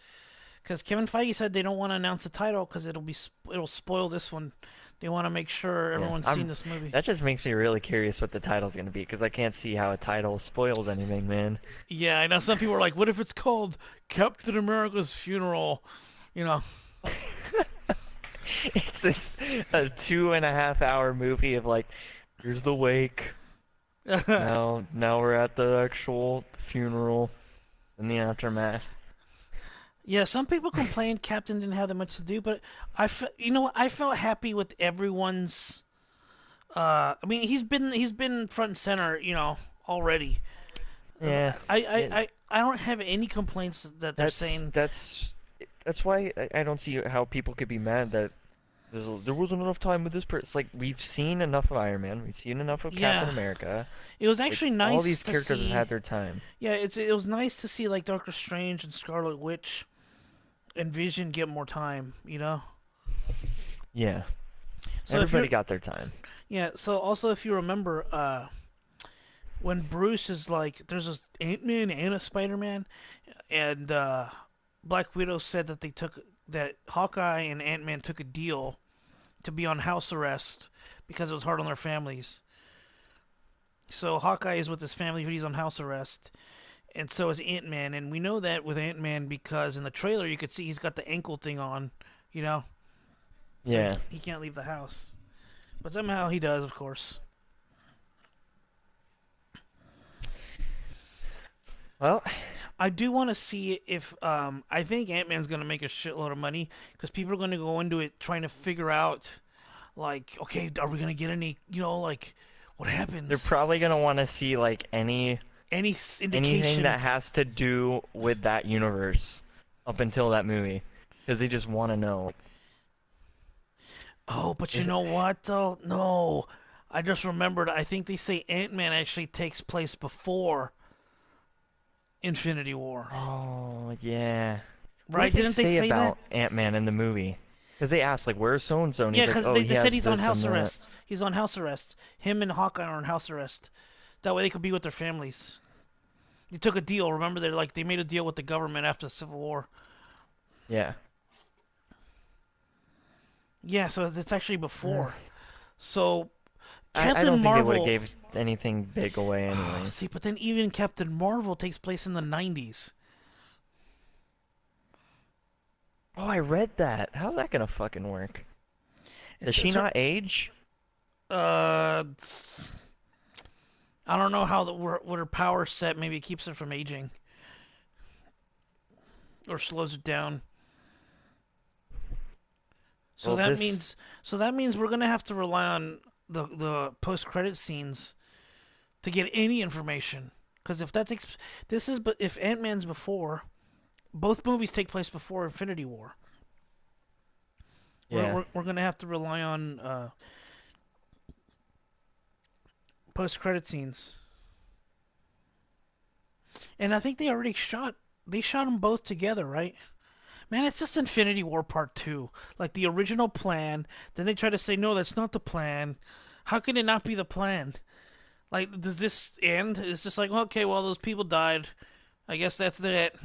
because Kevin Feige said they don't want to announce the title because it'll spoil this one. They want to make sure Yeah. everyone's seen this movie. That just makes me really curious what the title's gonna be, because I can't see how a title spoils anything, man. Yeah, I know some people are like, "What if it's called Captain America's Funeral?" You know. It's this a 2.5 hour movie of like, here's the wake. Now we're at the actual funeral and the aftermath. Yeah, some people complained Captain didn't have that much to do, but you know what? I felt happy with everyone's. I mean, he's been front and center, already. Yeah, it, I don't have any complaints that they're that's saying. that's that's why I don't see how people could be mad that there wasn't enough time with this person. It's like we've seen enough of Iron Man, we've seen enough of Captain Yeah, America. it was Like actually all nice these to characters have see. had their time. Yeah, it was nice to see like Doctor Strange and Scarlet Witch and Vision get more time. Yeah, So if everybody you're got their time. yeah, so also if you remember, when Bruce is like, there's a Ant-Man and a Spider-Man, and Black Widow said that that Hawkeye and Ant-Man took a deal to be on house arrest because it was hard on their families. So Hawkeye is with his family, but he's on house arrest, and so is Ant-Man, and we know that with Ant-Man because in the trailer you could see he's got the ankle thing on, you know, so Yeah. he can't leave the house, but somehow he does, of course. Well, I do want to see if I think Ant Man's gonna make a shitload of money because people are gonna go into it trying to figure out like, okay, are we gonna get any, like, what they're happens? probably gonna want to see like Any anything indication? that has to do with that universe up until that movie, because they just want to know. Oh, but you Is it? know what though? No, I just remembered. I think they say Ant Man actually takes place before Infinity War, Oh yeah. What right? did they Didn't they say say that? about Ant-Man in the movie? Because they asked like, "Where's so and so?" And Yeah, he's like, because "Oh, they he said has he's on this and house that." arrest. He's on house arrest. Him and Hawkeye are on house arrest. That way they could be with their families. They took a deal. Remember, they made a deal with the government after the Civil War. Yeah. Yeah, so it's actually Uh, before. So I Captain don't think they would have Marvel. gave anything big away Oh, anyways. see, but then even Captain Marvel takes place in the '90s. Oh, I read that. How's that gonna fucking work? Does she It's her. not age? Uh, I don't know how what her power set. Maybe it keeps her from aging or slows it down. So Well, that this means so that means we're gonna have to rely on the post credit scenes to get any information. Because if that takes this is but if Ant Man's before, both movies take place before Infinity War. yeah. We're gonna have to rely on post credit scenes, and I think they shot them both together, right? Man, it's just Infinity War Part Two, like the original plan. Then they try to say no, that's not the plan. How can it not be the plan? Like, does this end? It's just like, okay, well, those people died. I guess that's it.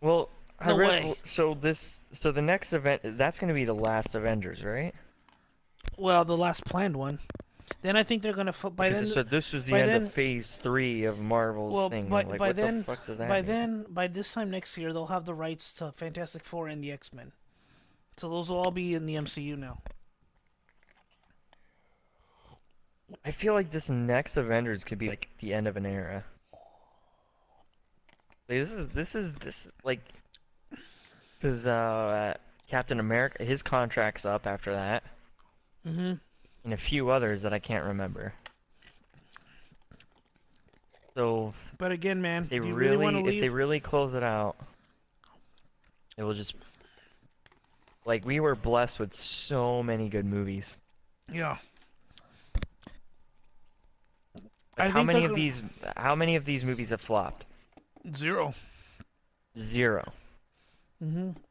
Well, I No read way. so the next event that's going to be the last Avengers, right? Well, the last planned one. Then I think they're gonna by Because it then, said this was the by end of then, Phase 3 of Marvel's well, thing. And I'm like, what the fuck does that mean? by this time next year, they'll have the rights to Fantastic Four and the X Men. So those will all be in the MCU now. I feel like this next Avengers could be like the end of an era. Like, this like because Captain America, his contract's up after that, Hmm. and a few others that I can't remember. So But again, if man, they do you really want to if they leave? really close it out, it will just like we were blessed with so many good movies. Yeah, Like I think they're gonna how many of these movies have flopped? zero. Zero.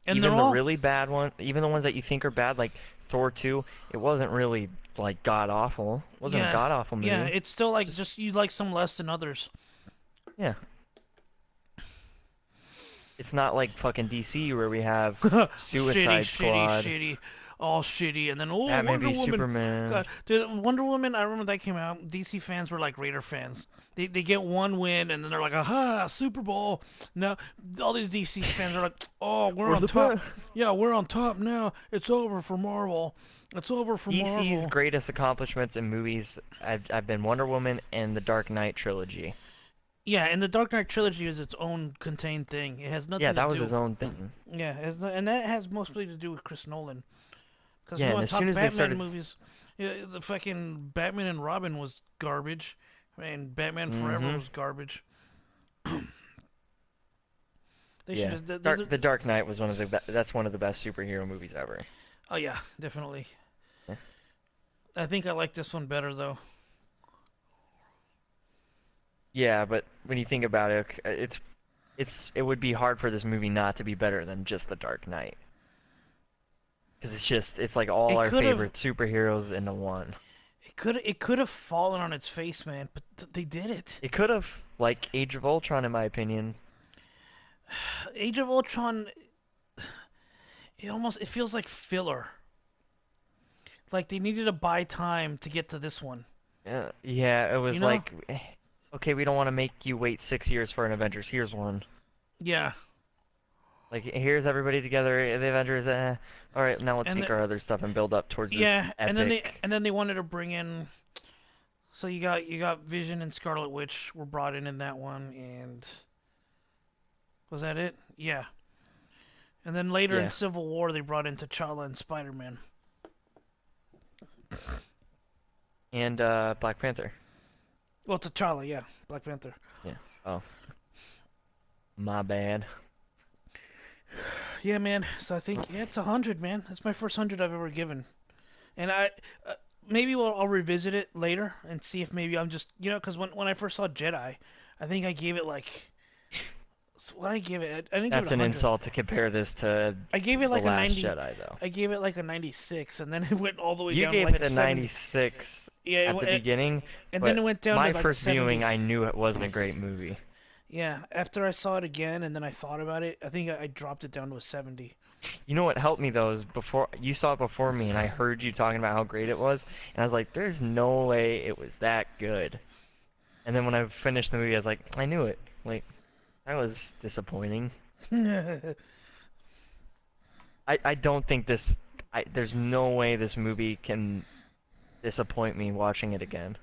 And they're Even the all really bad one, even the ones that you think are bad, like Thor 2, it wasn't really like god awful. It wasn't a yeah, god awful yeah. movie. It's still like Just just you like some less than others. yeah. It's not like fucking DC where we have Shitty, Suicide shitty, Squad, shitty, all shitty, and then Batman Wonder v Woman. Superman. God, dude, Wonder Woman. I remember that came out. DC fans were like Raider fans. They get one win and then they're like, aha, Super Bowl. Now all these DC fans are like, oh, we're Or on the top. best. Yeah, we're on top now. It's over for Marvel. It's over for DC's Marvel. greatest accomplishments in movies I've been Wonder Woman and the Dark Knight trilogy. Yeah, and the Dark Knight trilogy is its own contained thing. It has Yeah, nothing to that was do. his own thing. Yeah, and that has mostly to do with Chris Nolan. Because Yeah, you and want as to soon talk as they Batman started, movies, yeah, the fucking Batman and Robin was garbage, and Batman Forever mm-hmm, was garbage. They should yeah, have. The Dark Knight was one of that's one of the best superhero movies ever. Oh yeah, definitely. Yeah. I think I like this one better though. Yeah, but when you think about it, it would be hard for this movie not to be better than just The Dark Knight. Because it's like all It our could have. favorite superheroes into one. It could have fallen on its face, man. But they did it. It could have, like Age of Ultron, in my opinion. Age of Ultron. It feels like filler. Like they needed to buy time to get to this one. Yeah, it You was know? like, okay, we don't want to make you wait 6 years for an Avengers. Here's one. Yeah. Like, here's everybody together, the Avengers. All right, now let's And take the, our other stuff and build up towards this yeah, epic. and then they wanted to bring in. So you got Vision and Scarlet Witch were brought in that one, and was that it? Yeah. And then later in Yeah, Civil War, they brought in T'Challa and Spider Man. and Black Panther. Well, T'Challa, yeah, Black Panther. Yeah. Oh, my bad. Yeah, man. So I think it's 100, man. That's my first 100 I've ever given, and uh, maybe I'll revisit it later and see if maybe I'm just because when I first saw Jedi, I think I gave it like so what I give it. I didn't give it That's a an 100. insult to compare this to I gave it The like a Last 90. Jedi, though. I gave it like a 96, and then it went all the way You down to gave like it a a 70. 96 Yeah, at the beginning, and then it but went down to my like a first viewing, 70. I knew it wasn't a great movie. Yeah, after I saw it again and then I thought about it, I think I dropped it down to a 70. You know what helped me though is before you saw it before me, and I heard you talking about how great it was, and I was like, "There's no way it was that good." And then when I finished the movie, I was like, "I knew it." Like that was disappointing. I don't think this. There's no way this movie can disappoint me watching it again.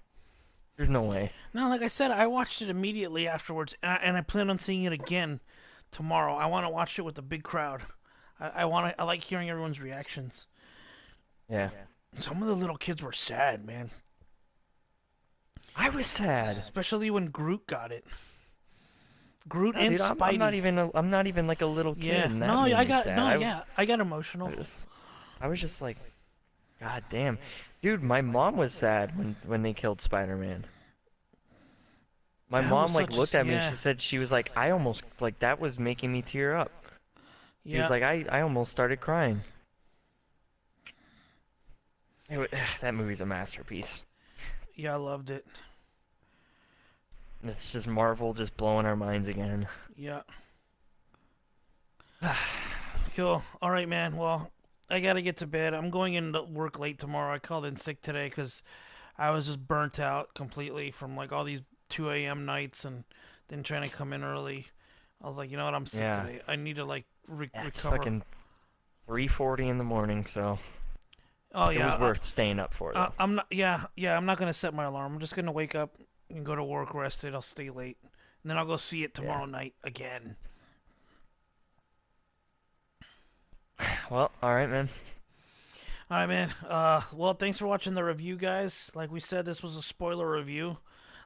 There's no way. No, like I said, I watched it immediately afterwards, and I plan on seeing it again tomorrow. I want to watch it with a big crowd. I like hearing everyone's reactions. Yeah. Some of the little kids were sad, man. I was sad. Especially when Groot got it. Groot No, and dude, I'm not Spidey. even I'm not even like a little kid, Yeah. and that No, made I me got sad. no, yeah. I got emotional. I just I was just like, God damn, dude. My mom was sad when they killed Spider-Man. My That was mom like such looked a at me and yeah. she said she was like, I almost like that was making me tear up. She was Yeah. like, I almost started crying. That movie's a masterpiece. Yeah, I loved it. It's just Marvel just blowing our minds again. Yeah. Cool. All right, man. Well, I gotta get to bed. I'm going into work late tomorrow. I called in sick today because I was just burnt out completely from like all these 2 a.m. nights and then trying to come in early. I was like, you know what? I'm sick Yeah, today. I need to like it's recover. fucking 3:40 in the morning, so Oh it was yeah. worth staying up for though. I'm not. Yeah, yeah. I'm not gonna set my alarm. I'm just gonna wake up and go to work, rested. I'll stay late, and then I'll go see it Yeah. tomorrow night again. Well, all right, man. All right, man. Well, thanks for watching the review, guys. Like we said, this was a spoiler review.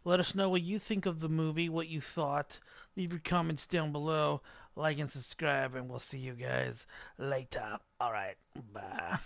Let us know what you think of the movie, what you thought. Leave your comments down below. Like and subscribe, and we'll see you guys later. All right. Bye.